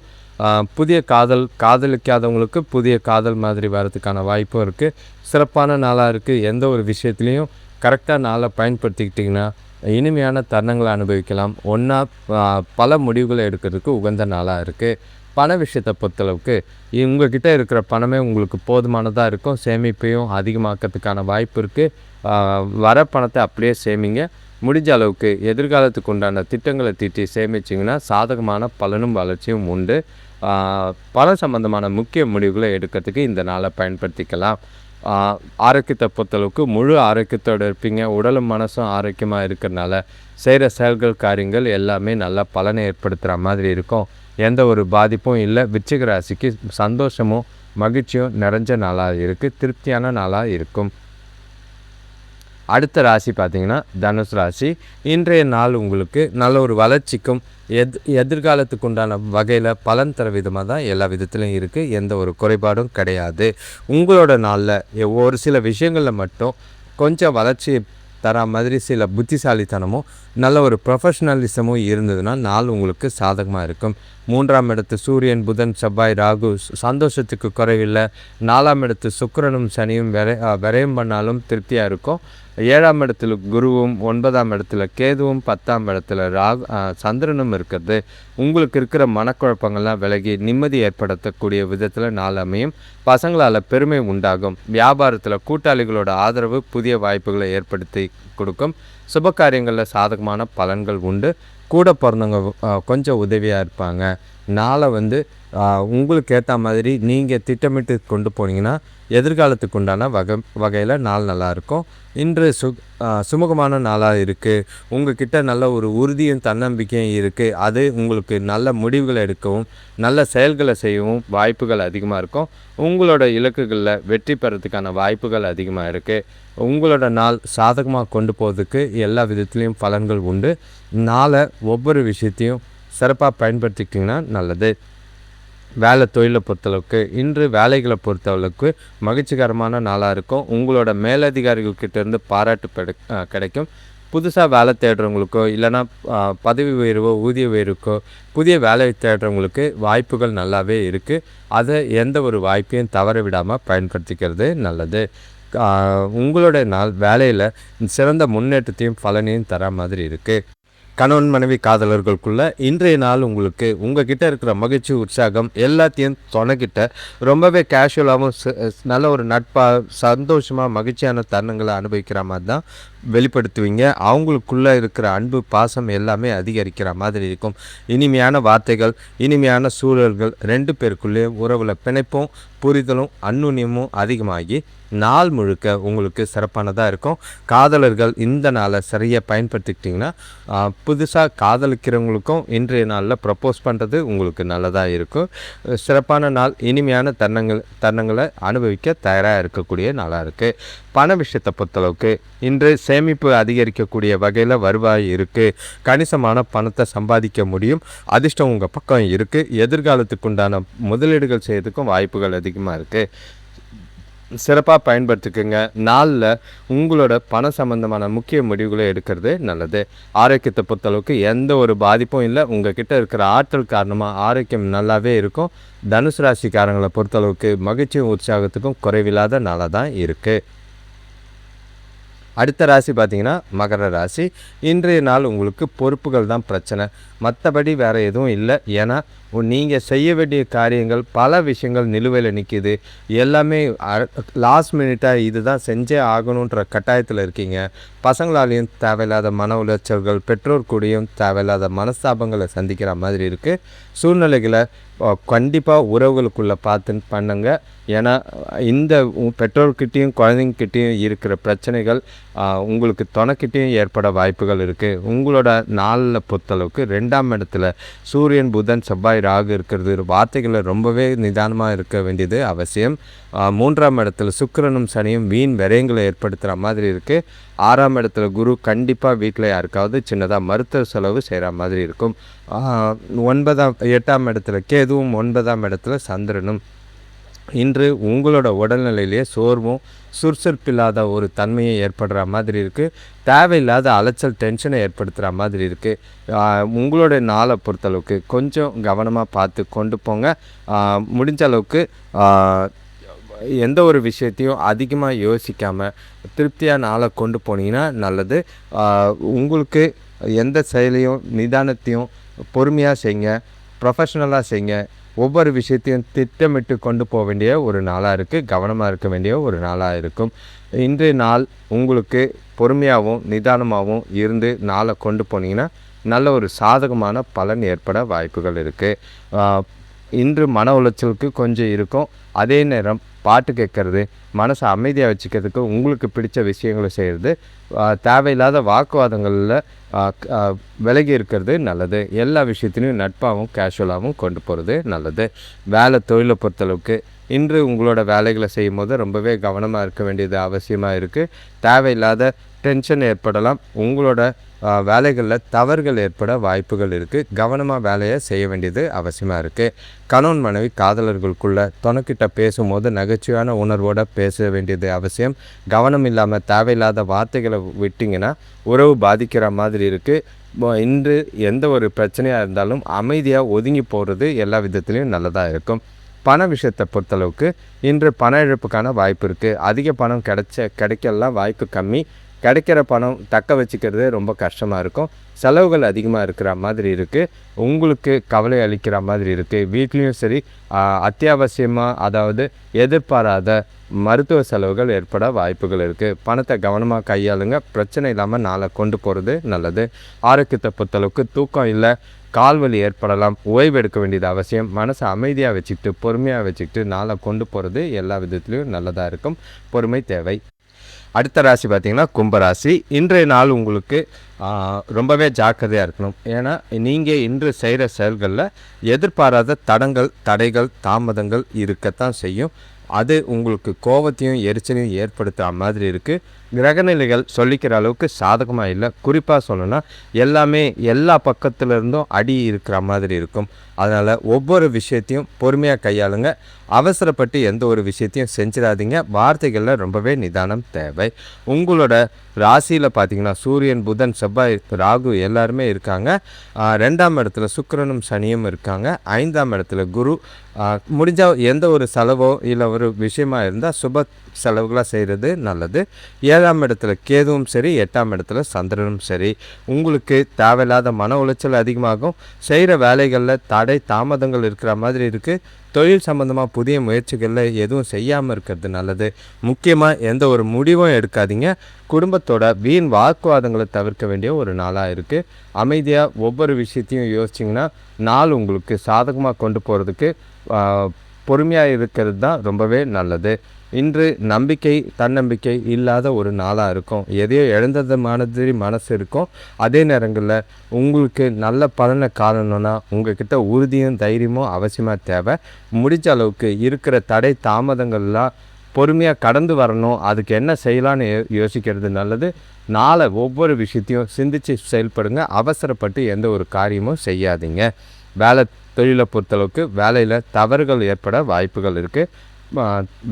புதிய காதலிக்காதவங்களுக்கு புதிய காதல் மாதிரி வர்றதுக்கான வாய்ப்பும் இருக்குது. சிறப்பான நாளாக இருக்குது. எந்த ஒரு விஷயத்துலையும் கரெக்டாக நாளை பயன்படுத்திக்கிட்டிங்கன்னா இனிமையான தருணங்களை அனுபவிக்கலாம். ஒன்றா பல முடிவுகளை எடுக்கிறதுக்கு உகந்த நாளாக இருக்குது. பண விஷயத்தை பொறுத்தளவுக்கு உங்கள்கிட்ட இருக்கிற பணமே உங்களுக்கு போதுமானதாக இருக்கும். சேமிப்பையும் அதிகமாக்கிறதுக்கான வாய்ப்பு இருக்குது. வர பணத்தை அப்படியே சேமிங்க. முடிஞ்ச அளவுக்கு எதிர்காலத்துக்கு உண்டான திட்டங்களை தீட்டி சேமிச்சிங்கன்னா சாதகமான பலனும் வளர்ச்சியும் உண்டு. பணம் சம்பந்தமான முக்கிய முடிவுகளை எடுக்கிறதுக்கு இந்த நாளை பயன்படுத்திக்கலாம். ஆரோக்கியத்தை பொறுத்தளவுக்கு முழு ஆரோக்கியத்தோடு இருப்பீங்க. உடலும் மனசும் ஆரோக்கியமாக இருக்கிறதுனால செய்கிற செயல்கள் காரியங்கள் எல்லாமே நல்ல பலனை ஏற்படுத்துகிற மாதிரி இருக்கும். எந்த ஒரு பாதிப்பும் இல்லை. விருச்சிக ராசிக்கு சந்தோஷமும் மகிழ்ச்சியும் நிறைஞ்ச நாளாக இருக்குது. திருப்தியான நாளாக இருக்கும். அடுத்த ராசி பார்த்திங்கன்னா தனுசு ராசி. இன்றைய நாள் உங்களுக்கு நல்ல ஒரு வளர்ச்சிக்கும் எதிர்காலத்துக்கு உண்டான வகையில் பலன் தர விதமாக தான் எல்லா விதத்துலையும் இருக்குது. எந்த ஒரு குறைபாடும் கிடையாது. உங்களோட நாளில் ஒரு சில விஷயங்களில் மட்டும் கொஞ்சம் வளர்ச்சி தர மாதிரி சில புத்திசாலித்தனமும் நல்ல ஒரு ப்ரொஃபஷ்னலிசமும் இருந்ததுன்னா நாள் உங்களுக்கு சாதகமாக இருக்கும். 3ஆம் இடத்து சூரியன் புதன் செவ்வாய் ராகு சந்தோஷத்துக்கு குறைவில்லை. 4ஆம் இடத்து சுக்கிரனும் சனியும் விரயம் பண்ணாலும் திருப்தியாக இருக்கும். 7ஆம் இடத்துல குருவும் 9ஆம் இடத்துல கேதுவும் 10ஆம் இடத்துல சந்திரனும் இருக்கிறது. உங்களுக்கு இருக்கிற மனக்குழப்பங்கள்லாம் விலகி நிம்மதி ஏற்படுத்தக்கூடிய விதத்தில் நாள் அமையும். பசங்களால் பெருமை உண்டாகும். வியாபாரத்தில் கூட்டாளிகளோட ஆதரவு புதிய வாய்ப்புகளை ஏற்படுத்தி கொடுக்கும். சுப காரியங்களில் சாதகமான பலன்கள் உண்டு. கூட பிறந்தவங்க கொஞ்சம் உதவியாக இருப்பாங்க. நாளை உங்களுக்கு ஏற்ற மாதிரி நீங்கள் திட்டமிட்டு கொண்டு போனீங்கன்னா எதிர்காலத்துக்கு உண்டான வகையில் நாள் நல்லாயிருக்கும். இன்று சுமூகமான நாளாக இருக்குது. உங்கள் கிட்ட நல்ல ஒரு உறுதியும் தன்னம்பிக்கையும் இருக்குது. அது உங்களுக்கு நல்ல முடிவுகளை எடுக்கவும் நல்ல செயல்களை செய்யவும் வாய்ப்புகள் அதிகமாக இருக்கும். உங்களோட இலக்குகளில் வெற்றி பெறத்துக்கான வாய்ப்புகள் அதிகமாக இருக்குது. உங்களோட நாள் சாதகமாக கொண்டு போகிறதுக்கு எல்லா விதத்துலேயும் பலன்கள் உண்டு. நாளை ஒவ்வொரு விஷயத்தையும் சிறப்பாக பயன்படுத்திக்கிட்டிங்கன்னா நல்லது. வேலை தொழிலை பொறுத்தளவுக்கு இன்று வேலைகளை பொறுத்தளவுக்கு மகிழ்ச்சிகரமான நாளாக இருக்கும். உங்களோட மேலதிகாரிகள்கிட்டேருந்து பாராட்டு கிடைக்கும். புதுசாக வேலை தேடுறவங்களுக்கோ இல்லைனா பதவி உயர்வோ ஊதிய உயர்வுக்கோ புதிய வேலை தேடுறவங்களுக்கு வாய்ப்புகள் நல்லாவே இருக்குது. அதை எந்த ஒரு வாய்ப்பையும் தவற விடாமல் பயன்படுத்திக்கிறது நல்லது. உங்களோட நாள் வேலையில் சிறந்த முன்னேற்றத்தையும் பலனையும் தர மாதிரி இருக்குது. கணவன் மனைவி காதலர்களுக்குள்ள இன்றைய நாள் உங்களுக்கு உங்ககிட்ட இருக்கிற மகிழ்ச்சி உற்சாகம் எல்லாத்தையும் துணைக்கிட்ட ரொம்பவே கேஷுவலாகவும் நல்ல ஒரு நட்பாக சந்தோஷமாக மகிழ்ச்சியான தருணங்களை அனுபவிக்கிற மாதிரி தான் வெளிப்படுத்துவீங்க. அவங்களுக்குள்ளே இருக்கிற அன்பு பாசம் எல்லாமே அதிகரிக்கிற மாதிரி இருக்கும். இனிமையான வார்த்தைகள் இனிமையான சூழல்கள் 2 பேருக்குள்ளே உறவில் பிணைப்பும் புரிதலும் அந்நுண்ணியமும் அதிகமாகி நாள் முழுக்க உங்களுக்கு சிறப்பானதாக இருக்கும். காதலர்கள் இந்த நாளை சரியாக பயன்படுத்திக்கிட்டிங்கன்னா புதுசாக காதலிக்கிறவங்களுக்கும் இன்றைய நாளில் ப்ரப்போஸ் பண்ணுறது உங்களுக்கு நல்லதாக இருக்கும். சிறப்பான நாள், இனிமையான தருணங்களை அனுபவிக்க தயாராக இருக்கக்கூடிய நாளாக இருக்குது. பண விஷயத்தை பொறுத்தளவுக்கு இன்று சேமிப்பு அதிகரிக்கக்கூடிய வகையில் வருவாய் இருக்குது. கணிசமான பணத்தை சம்பாதிக்க முடியும். அதிர்ஷ்டம் உங்கள் பக்கம் இருக்குது. எதிர்காலத்துக்குண்டான முதலீடுகள் செய்யறதுக்கும் வாய்ப்புகள் அதிகமாக இருக்குது. சிறப்பாக பயன்படுத்திக்கோங்க. நாளில் உங்களோட பண சம்பந்தமான முக்கிய முடிவுகளை எடுக்கிறது நல்லது. ஆரோக்கியத்தை பொறுத்தளவுக்கு எந்த ஒரு பாதிப்பும் இல்லை. உங்ககிட்ட இருக்கிற ஆற்றல் காரணமாக ஆரோக்கியம் நல்லாவே இருக்கும். தனுசு ராசிக்காரங்களை பொறுத்தளவுக்கு மகிழ்ச்சியும் உற்சாகத்துக்கும் குறைவில்லாத நாளாக தான் இருக்குது. அடுத்த ராசி பார்த்திங்கன்னா மகர ராசி. இன்றைய நாள் உங்களுக்கு பொறுப்புகள் தான் பிரச்சனை, மற்றபடி வேறு எதுவும் இல்லை. ஏன்னா நீங்கள் செய்ய வேண்டிய காரியங்கள் பல விஷயங்கள் நிலுவையில் நிற்கிது. எல்லாமே லாஸ்ட் மினிட்டாக இது தான் செஞ்சே ஆகணுன்ற கட்டாயத்தில் இருக்கீங்க. பசங்களாலேயும் தேவையில்லாத மன உளைச்சல்கள், பெற்றோர் கூடயும் தேவையில்லாத மனஸ்தாபங்களை சந்திக்கிற மாதிரி இருக்குது. சூழ்நிலைகளை கண்டிப்பாக உறவுகளுக்குள்ளே பார்த்து பண்ணுங்க. ஏன்னா இந்த பெற்றோர்கிட்டையும் குழந்தைங்கிட்டையும் இருக்கிற பிரச்சனைகள் உங்களுக்கு துணைக்கிட்டையும் ஏற்பட வாய்ப்புகள் இருக்குது. உங்களோட நாளில் பொறுத்தளவுக்கு 2ஆம் இடத்துல சூரியன், புதன், செவ்வாய், ராகு இருக்கிறது. வார்த்தைகளை ரொம்பவே நிதானமாக இருக்க வேண்டியது அவசியம். 3ஆம் இடத்துல சுக்கிரனும் சனியும் வீண் விரயங்களை ஏற்படுத்துகிற மாதிரி இருக்குது. 6ஆம் இடத்துல குரு கண்டிப்பாக வீட்டில் யாருக்காவது சின்னதாக மருத்துவ செலவு செய்கிற மாதிரி இருக்கும். 8ஆம் இடத்துல கேதுவும் 9ஆம் இடத்துல சந்திரனும். இன்று உங்களோட உடல்நிலையிலேயே சோர்வும் சுறுசுறுப்பில்லாத ஒரு தன்மையை ஏற்படுற மாதிரி இருக்குது. தேவையில்லாத அலைச்சல், டென்ஷனை ஏற்படுத்துகிற மாதிரி இருக்குது. உங்களோட நாளை பொறுத்தளவுக்கு கொஞ்சம் கவனமாக பார்த்து கொண்டு போங்க. முடிஞ்ச அளவுக்கு எந்த ஒரு விஷயத்தையும் அதிகமாக யோசிக்காமல் திருப்தியாக நாளை கொண்டு போனீங்கன்னா நல்லது. உங்களுக்கு எந்த செயலையும் நிதானத்தையும் பொறுமையாக செய்யுங்க, ப்ரொஃபஷ்னலாக செய்யுங்க. ஒவ்வொரு விஷயத்தையும் திட்டமிட்டு கொண்டு போக வேண்டிய ஒரு நாளாக இருக்குது. கவனமாக இருக்க வேண்டிய ஒரு நாளாக இருக்கும். இன்றைய நாள் உங்களுக்கு பொறுமையாகவும் நிதானமாகவும் இருந்து நாளை கொண்டு போனீங்கன்னா நல்ல ஒரு சாதகமான பலன் ஏற்பட வாய்ப்புகள் இருக்குது. இன்று மன உளைச்சலுக்கு கொஞ்சம் இருக்கும். அதே நேரம் பாட்டு கேட்குறது, மனசை அமைதியாக வச்சுக்கிறதுக்கு உங்களுக்கு பிடிச்ச விஷயங்களை செய்கிறது, தேவையில்லாத வாக்குவாதங்களில் விலகி இருக்கிறது நல்லது. எல்லா விஷயத்திலையும் நட்பாகவும் கேஷுவலாகவும் கொண்டு போகிறது நல்லது. வேலை தொழிலை பொறுத்தளவுக்கு இன்று உங்களோட வேலைகளை செய்யும் போது ரொம்பவே கவனமாக இருக்க வேண்டியது அவசியமாக இருக்குது. தேவையில்லாத டென்ஷன் ஏற்படலாம். உங்களோட வேலைகளில் தவறுகள் ஏற்பட வாய்ப்புகள் இருக்குது. கவனமாக வேலையை செய்ய வேண்டியது அவசியமாக இருக்குது. கணவன் மனைவி காதலர்களுக்குள்ள துணைக்கிட்ட பேசும்போது நகைச்சுவையான உணர்வோடு பேச வேண்டியது அவசியம். கவனம் இல்லாமல் தேவையில்லாத வார்த்தைகளை விட்டிங்கன்னா உறவு பாதிக்கிற மாதிரி இருக்குது. இன்று எந்த ஒரு பிரச்சனையாக இருந்தாலும் அமைதியாக ஒதுங்கி போகிறது எல்லா விதத்துலேயும் நல்லதாக இருக்கும். பண விஷயத்தை பொறுத்தளவுக்கு இன்று பண இழப்புக்கான வாய்ப்பு இருக்குது. அதிக பணம் கிடைக்கலாம் வாய்ப்பு கம்மி. கிடைக்கிற பணம் தக்க வச்சுக்கிறது ரொம்ப கஷ்டமாக இருக்கும். செலவுகள் அதிகமாக இருக்கிற மாதிரி இருக்குது. உங்களுக்கு கவலை அளிக்கிற மாதிரி இருக்குது. வீட்லேயும் சரி, அத்தியாவசியமாக அதாவது எதிர்பாராத மருத்துவ செலவுகள் ஏற்பட வாய்ப்புகள் இருக்குது. பணத்தை கவனமாக கையாளுங்க. பிரச்சனை இல்லாமல் நாளை கொண்டு போகிறது நல்லது. ஆரோக்கியத்தை பொறுத்தளவுக்கு தூக்கம் இல்லை, கால்வலி ஏற்படலாம். ஓய்வு எடுக்க வேண்டியது அவசியம். மனசை அமைதியாக வச்சுக்கிட்டு பொறுமையாக வச்சுக்கிட்டு நாளை கொண்டு போகிறது எல்லா விதத்துலேயும் நல்லதாக இருக்கும். பொறுமை தேவை. அடுத்த ராசி பார்த்திங்கன்னா கும்பராசி. இன்றைய நாள் உங்களுக்கு ரொம்பவே ஜாக்கிரதையாக இருக்கணும். ஏன்னா நீங்கள் இன்று செய்கிற செயல்களில் எதிர்பாராத தடைகள், தாமதங்கள் இருக்கத்தான் செய்யும். அது உங்களுக்கு கோபத்தையும் எரிச்சலையும் ஏற்படுத்துகிற மாதிரி இருக்குது. கிரகநிலைகள் சொல்லிக்கிற அளவுக்கு சாதகமாக இல்லை. குறிப்பாக சொல்லணும்னா எல்லாமே எல்லா பக்கத்துலேருந்தும் அடி இருக்கிற மாதிரி இருக்கும். அதனால் ஒவ்வொரு விஷயத்தையும் பொறுமையாக கையாளுங்க. அவசரப்பட்டு எந்த ஒரு விஷயத்தையும் செஞ்சிடாதீங்க. வார்த்தைகளில் ரொம்பவே நிதானம் தேவை. உங்களோட ராசியில் பார்த்திங்கன்னா சூரியன், புதன், செவ்வாய், ராகு எல்லாருமே இருக்காங்க. 2ஆம் இடத்துல சுக்கிரனும் சனியும் இருக்காங்க. 5ஆம் இடத்துல குரு. முடிஞ்சால் எந்த ஒரு செலவோ இல்லை ஒரு விஷயமா இருந்தால் சுப செலவுகளாக செய்கிறது நல்லது. 7ஆம் இடத்துல கேதுவும் சரி, 8ஆம் இடத்துல சந்திரனும் சரி. உங்களுக்கு தேவையில்லாத மன உளைச்சல் அதிகமாகும். செய்கிற வேலைகளில் தடை தாமதங்கள் இருக்கிற மாதிரி இருக்குது. தொழில் சம்மந்தமாக புதிய முயற்சிகளில் எதுவும் செய்யாமல் இருக்கிறது நல்லது. முக்கியமாக எந்த ஒரு முடிவும் எடுக்காதீங்க. குடும்பத்தோட வீண் வாக்குவாதங்களை தவிர்க்க வேண்டிய ஒரு நாளாக இருக்குது. அமைதியாக ஒவ்வொரு விஷயத்தையும் யோசிச்சிங்கன்னா நாள் உங்களுக்கு சாதகமாக கொண்டு போகிறதுக்கு பொறுமையாக இருக்கிறது தான் ரொம்பவே நல்லது. இன்று நம்பிக்கை தன்னம்பிக்கை இல்லாத ஒரு நாளாக இருக்கும். எதையோ இழந்தது மாதிரி மனசு இருக்கும். அதே நேரங்களில் உங்களுக்கு நல்ல பலனை காணணும்னா உங்கள்கிட்ட உறுதியும் தைரியமும் அவசியமாக தேவை. முடிஞ்ச அளவுக்கு இருக்கிற தடை தாமதங்கள்லாம் பொறுமையாக கடந்து வரணும். அதுக்கு என்ன செய்யலான்னு யோசிக்கிறது நல்லது. நாளை ஒவ்வொரு விஷயத்தையும் சிந்தித்து செயல்படுங்க. அவசரப்பட்டு எந்த ஒரு காரியமும் செய்யாதீங்க. வேலை தொழிலை பொறுத்தளவுக்கு வேலையில் தவறுகள் ஏற்பட வாய்ப்புகள் இருக்குது.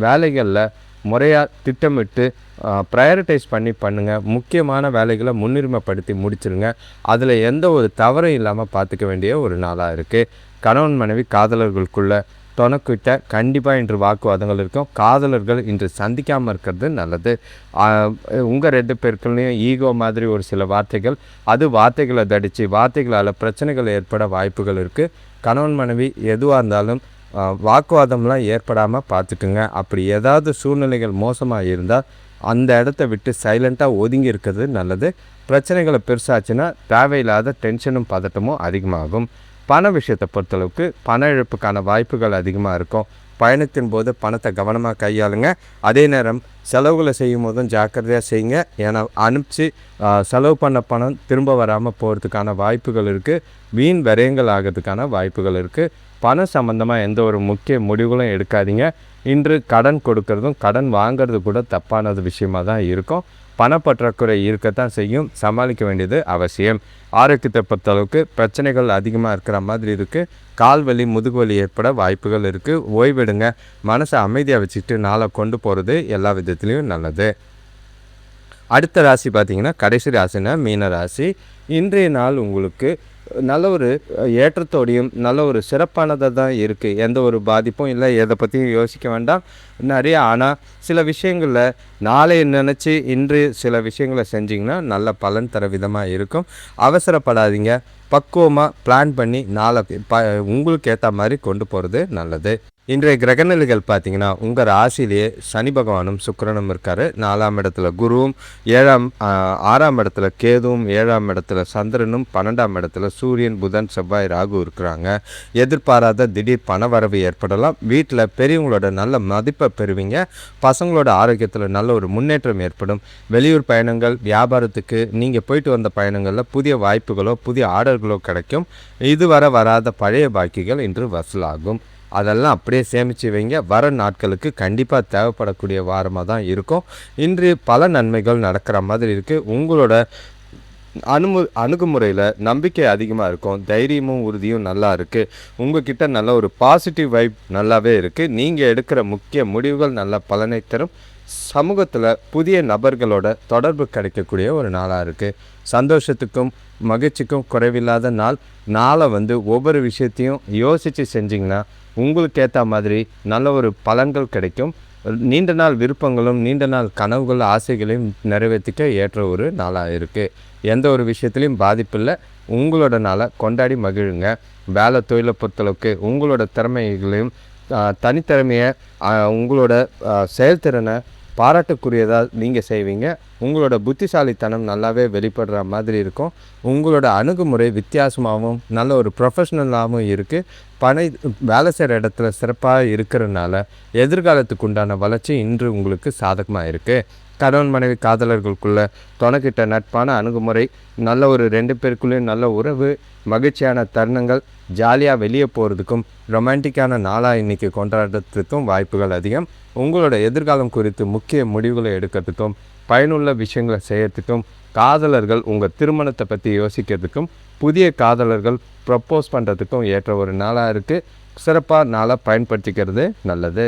வேலைகளில் முறையாக திட்டமிட்டு ப்ரையாரிட்டைஸ் பண்ணி பண்ணுங்கள். முக்கியமான வேலைகளை முன்னுரிமைப்படுத்தி முடிச்சிருங்க. அதில் எந்த ஒரு தவறும் இல்லாமல் பார்த்துக்க வேண்டிய ஒரு நாளாக இருக்குது. கணவன் மனைவி காதலர்களுக்குள்ள துணைக்கிட்ட கண்டிப்பாக இன்று வாக்குவாதங்கள் இருக்கும். காதலர்கள் இன்று சந்திக்காமல் இருக்கிறது நல்லது. உங்கள் 2 பேருக்குள்ளேயும் ஈகோ மாதிரி ஒரு சில வார்த்தைகள், அது வார்த்தைகளை தடித்து வார்த்தைகளால் பிரச்சனைகள் ஏற்பட வாய்ப்புகள் இருக்குது. கணவன் மனைவி எதுவாக இருந்தாலும் வாக்குவாதம்லாம் ஏற்படாமல் பார்த்துக்குங்க. அப்படி ஏதாவது சூழ்நிலைகள் மோசமாக இருந்தால் அந்த இடத்த விட்டு சைலண்ட்டாக ஒதுங்கி இருக்கிறது நல்லது. பிரச்சனைகளை பெருசாச்சுன்னா தேவையில்லாத டென்ஷனும் பதட்டமும் அதிகமாகும். பண விஷயத்தை பொறுத்தளவுக்கு பண இழப்புக்கான வாய்ப்புகள் அதிகமாக இருக்கும். பயணத்தின் போது பணத்தை கவனமாக கையாளுங்க. அதே நேரம் செலவுகளை செய்யும் போதும் ஜாக்கிரதையாக செய்யுங்க. ஏன்னா அனுப்பிச்சு செலவு பண்ண பணம் திரும்ப வராமல் போகிறதுக்கான வாய்ப்புகள் இருக்குது. வீண் விரயங்கள் ஆகிறதுக்கான வாய்ப்புகள் இருக்குது. பணம் சம்மந்தமாக எந்த ஒரு முக்கிய முடிவுகளும் எடுக்காதீங்க. இன்று கடன் கொடுக்கறதும் கடன் வாங்கிறது கூட தப்பானது விஷயமாக தான் இருக்கும். பணப்பற்றாக்குறை இருக்கத்தான் செய்யும். சமாளிக்க வேண்டியது அவசியம். ஆரோக்கியத்தை பொறுத்தளவுக்கு பிரச்சனைகள் அதிகமாக இருக்கிற மாதிரி இருக்குது. கால்வலி முதுகுவலி ஏற்பட வாய்ப்புகள் இருக்குது. ஓய்வெடுங்க. மனசை அமைதியாக வச்சுக்கிட்டு நாளை கொண்டு போகிறது எல்லா விதத்துலேயும் நல்லது. அடுத்த ராசி பார்த்திங்கன்னா கடைசி ராசினா மீன ராசி. இன்றைய நாள் உங்களுக்கு நல்ல ஒரு ஏற்றத்தோடையும் நல்ல ஒரு சிறப்பானதாக தான் இருக்குது. எந்த ஒரு பாதிப்பும் இல்லை. எதை பற்றியும் யோசிக்க வேண்டாம் நிறைய. ஆனால் சில விஷயங்களில் நாளை நினச்சி இன்று சில விஷயங்களை செஞ்சிங்கன்னா நல்ல பலன் தர விதமாக இருக்கும். அவசரப்படாதீங்க. பக்குவமாக பிளான் பண்ணி நாளை உங்களுக்கு ஏற்ற மாதிரி கொண்டு போகிறது நல்லது. இன்றைய கிரகநிலைகள் பார்த்திங்கன்னா உங்கள் ராசியிலேயே சனி பகவானும் சுக்கிரனும் இருக்கார். 4ஆம் இடத்துல குருவும், 6ஆம் இடத்துல கேதுவும், 7ஆம் இடத்துல சந்திரனும், 12ஆம் இடத்துல சூரியன், புதன், செவ்வாய், ராகு இருக்கிறாங்க. எதிர்பாராத திடீர் பணவரவு ஏற்படலாம். வீட்டில் பெரியவங்களோட நல்ல மதிப்பை பெறுவீங்க. பசங்களோட ஆரோக்கியத்தில் நல்ல ஒரு முன்னேற்றம் ஏற்படும். வெளியூர் பயணங்கள், வியாபாரத்துக்கு நீங்கள் போயிட்டு வந்த பயணங்களில் புதிய வாய்ப்புகளோ புதிய ஆர்டர்களோ கிடைக்கும். இதுவரை வராத பழைய பாக்கிகள் இன்று வசூலாகும். அதெல்லாம் அப்படியே சேமித்து வைங்க. வர நாட்களுக்கு கண்டிப்பாக தேவைப்படக்கூடிய வாரமாக தான் இருக்கும். இன்று பல நன்மைகள் நடக்கிற மாதிரி இருக்குது. உங்களோட அணுகுமுறையில் நம்பிக்கை அதிகமாக இருக்கும். தைரியமும் உறுதியும் நல்லா இருக்குது. உங்கள்கிட்ட நல்ல ஒரு பாசிட்டிவ் வைப் நல்லாவே இருக்குது. நீங்கள் எடுக்கிற முக்கிய முடிவுகள் நல்ல பலனை தரும். சமூகத்தில் புதிய நபர்களோட தொடர்பு கிடைக்கக்கூடிய ஒரு நாளாக இருக்குது. சந்தோஷத்துக்கும் மகிழ்ச்சிக்கும் குறைவில்லாத நாளை ஒவ்வொரு விஷயத்தையும் யோசித்து செஞ்சிங்கன்னா உங்களுக்கு ஏற்ற மாதிரி நல்ல ஒரு பலன்கள் கிடைக்கும். நீண்ட நாள் விருப்பங்களும் நீண்ட நாள் கனவுகள் ஆசைகளையும் நிறைவேற்றிக்க ஏற்ற ஒரு நாளாக இருக்குது. எந்த ஒரு விஷயத்துலையும் பாதிப்பில்லை. உங்களோட நாளை கொண்டாடி மகிழுங்க. வேலை தொழிலை பொறுத்தளவுக்கு உங்களோட திறமைகளையும் தனித்திறமையை உங்களோட செயல்திறனை பாராட்டுக்குரியதாக நீங்கள் செய்வீங்க. உங்களோட புத்திசாலித்தனம் நல்லாவே வெளிப்படுற மாதிரி இருக்கும். உங்களோட அணுகுமுறை வித்தியாசமாகவும் நல்ல ஒரு ப்ரொஃபஷ்னலாகவும் இருக்குது. வேலை செய்கிற இடத்துல சிறப்பாக இருக்கிறதுனால எதிர்காலத்துக்கு உண்டான வளர்ச்சி இன்று உங்களுக்கு சாதகமாக இருக்குது. கணவன் மனைவி காதலர்களுக்குள்ள துணைக்கிட்ட நட்பான அணுகுமுறை, நல்ல ஒரு 2 பேருக்குள்ளேயும் நல்ல உறவு, மகிழ்ச்சியான தருணங்கள், ஜாலியாக வெளியே போகிறதுக்கும் ரொமான்டிக்கான நாளாக இன்றைக்கி கொண்டாடுறதுக்கும் வாய்ப்புகள் அதிகம். உங்களோட எதிர்காலம் குறித்து முக்கிய முடிவுகளை எடுக்கிறதுக்கும் பயனுள்ள விஷயங்களை செய்யறதுக்கும் காதலர்கள் உங்கள் திருமணத்தை பற்றி யோசிக்கிறதுக்கும் புதிய காதலர்கள் ப்ரப்போஸ் பண்ணுறதுக்கும் ஏற்ற ஒரு நாளாக இருக்குது. சிறப்பாக நாளாக பயன்படுத்திக்கிறது நல்லது.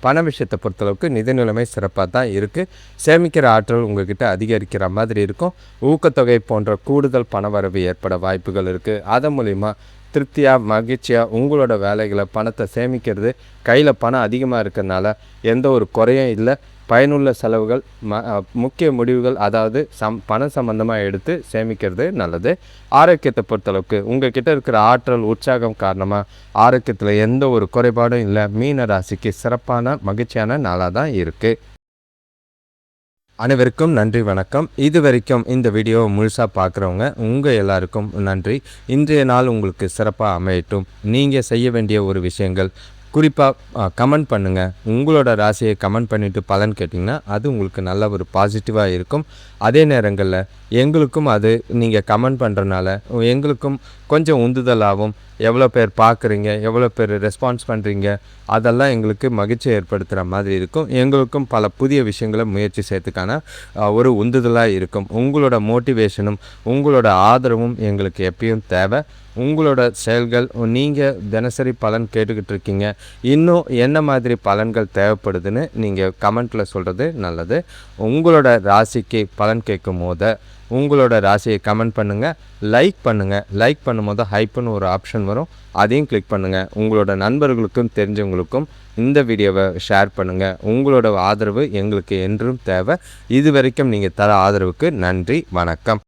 பண விஷயத்தை பொறுத்தளவுக்கு நிதி நிலைமை சிறப்பாக தான் இருக்குது. சேமிக்கிற ஆற்றல் உங்கள்கிட்ட அதிகரிக்கிற மாதிரி இருக்கும். ஊக்கத்தொகை போன்ற கூடுதல் பணவரவு ஏற்பட வாய்ப்புகள் இருக்குது. அதன் மூலிமா திருப்தியாக மகிழ்ச்சியாக உங்களோட வேலைகளை பணத்தை சேமிக்கிறது. கையில் பணம் அதிகமாக இருக்கிறதுனால எந்த ஒரு குறையும் இல்லை. பயனுள்ள செலவுகள் முக்கிய முடிவுகள் அதாவது பணம் சம்பந்தமாக எடுத்து சேமிக்கிறது நல்லது. ஆரோக்கியத்தை பொறுத்தளவுக்கு உங்கள் கிட்ட இருக்கிற ஆற்றல் உற்சாகம் காரணமாக ஆரோக்கியத்தில் எந்த ஒரு குறைபாடும் இல்லை. மீன ராசிக்கு சிறப்பான மகிழ்ச்சியான நாளாக தான் இருக்குது. அனைவருக்கும் நன்றி, வணக்கம். இது வரைக்கும் இந்த வீடியோவை முழுசாக பார்க்குறவங்க உங்கள் எல்லாருக்கும் நன்றி. இன்றைய நாள் உங்களுக்கு சிறப்பாக அமையட்டும். நீங்கள் செய்ய வேண்டிய ஒரு விஷயங்கள், குறிப்பாக கமெண்ட் பண்ணுங்கள். உங்களோட ராசியை கமெண்ட் பண்ணிவிட்டு பலன் கேட்டிங்கன்னா அது உங்களுக்கு நல்ல ஒரு பாசிட்டிவாக இருக்கும். அதே நேரங்களில் எங்களுக்கும் அது நீங்கள் கமெண்ட் பண்ணுறனால எங்களுக்கும் கொஞ்சம் உந்துதலாகவும், எவ்வளோ பேர் பார்க்குறீங்க, எவ்வளோ பேர் ரெஸ்பான்ஸ் பண்ணுறீங்க, அதெல்லாம் எங்களுக்கு மகிழ்ச்சி ஏற்படுத்துகிற மாதிரி இருக்கும். எங்களுக்கும் பல புதிய விஷயங்களை முயற்சி செய்யறதுக்கான ஒரு உந்துதலாக இருக்கும். உங்களோட மோட்டிவேஷனும் உங்களோட ஆதரவும் எங்களுக்கு எப்பயும் தேவை. உங்களோட செயல்கள், நீங்கள் தினசரி பலன் கேட்டுக்கிட்டு இருக்கீங்க, இன்னும் என்ன மாதிரி பலன்கள் தேவைப்படுதுன்னு நீங்கள் கமெண்ட்டில் சொல்கிறது நல்லது. உங்களோட ராசிக்கு பலன் கேட்கும் போது உங்களோட ராசியை கமெண்ட் பண்ணுங்கள், லைக் பண்ணுங்கள். லைக் பண்ணும்போது ஹைப்புன்னு ஒரு ஆப்ஷன் வரும், அதையும் கிளிக் பண்ணுங்கள். உங்களோட நண்பர்களுக்கும் தெரிஞ்சவங்களுக்கும் இந்த வீடியோவை ஷேர் பண்ணுங்கள். உங்களோட ஆதரவு எங்களுக்கு என்றும் தேவை. இது வரைக்கும் நீங்கள் தர ஆதரவுக்கு நன்றி. வணக்கம்.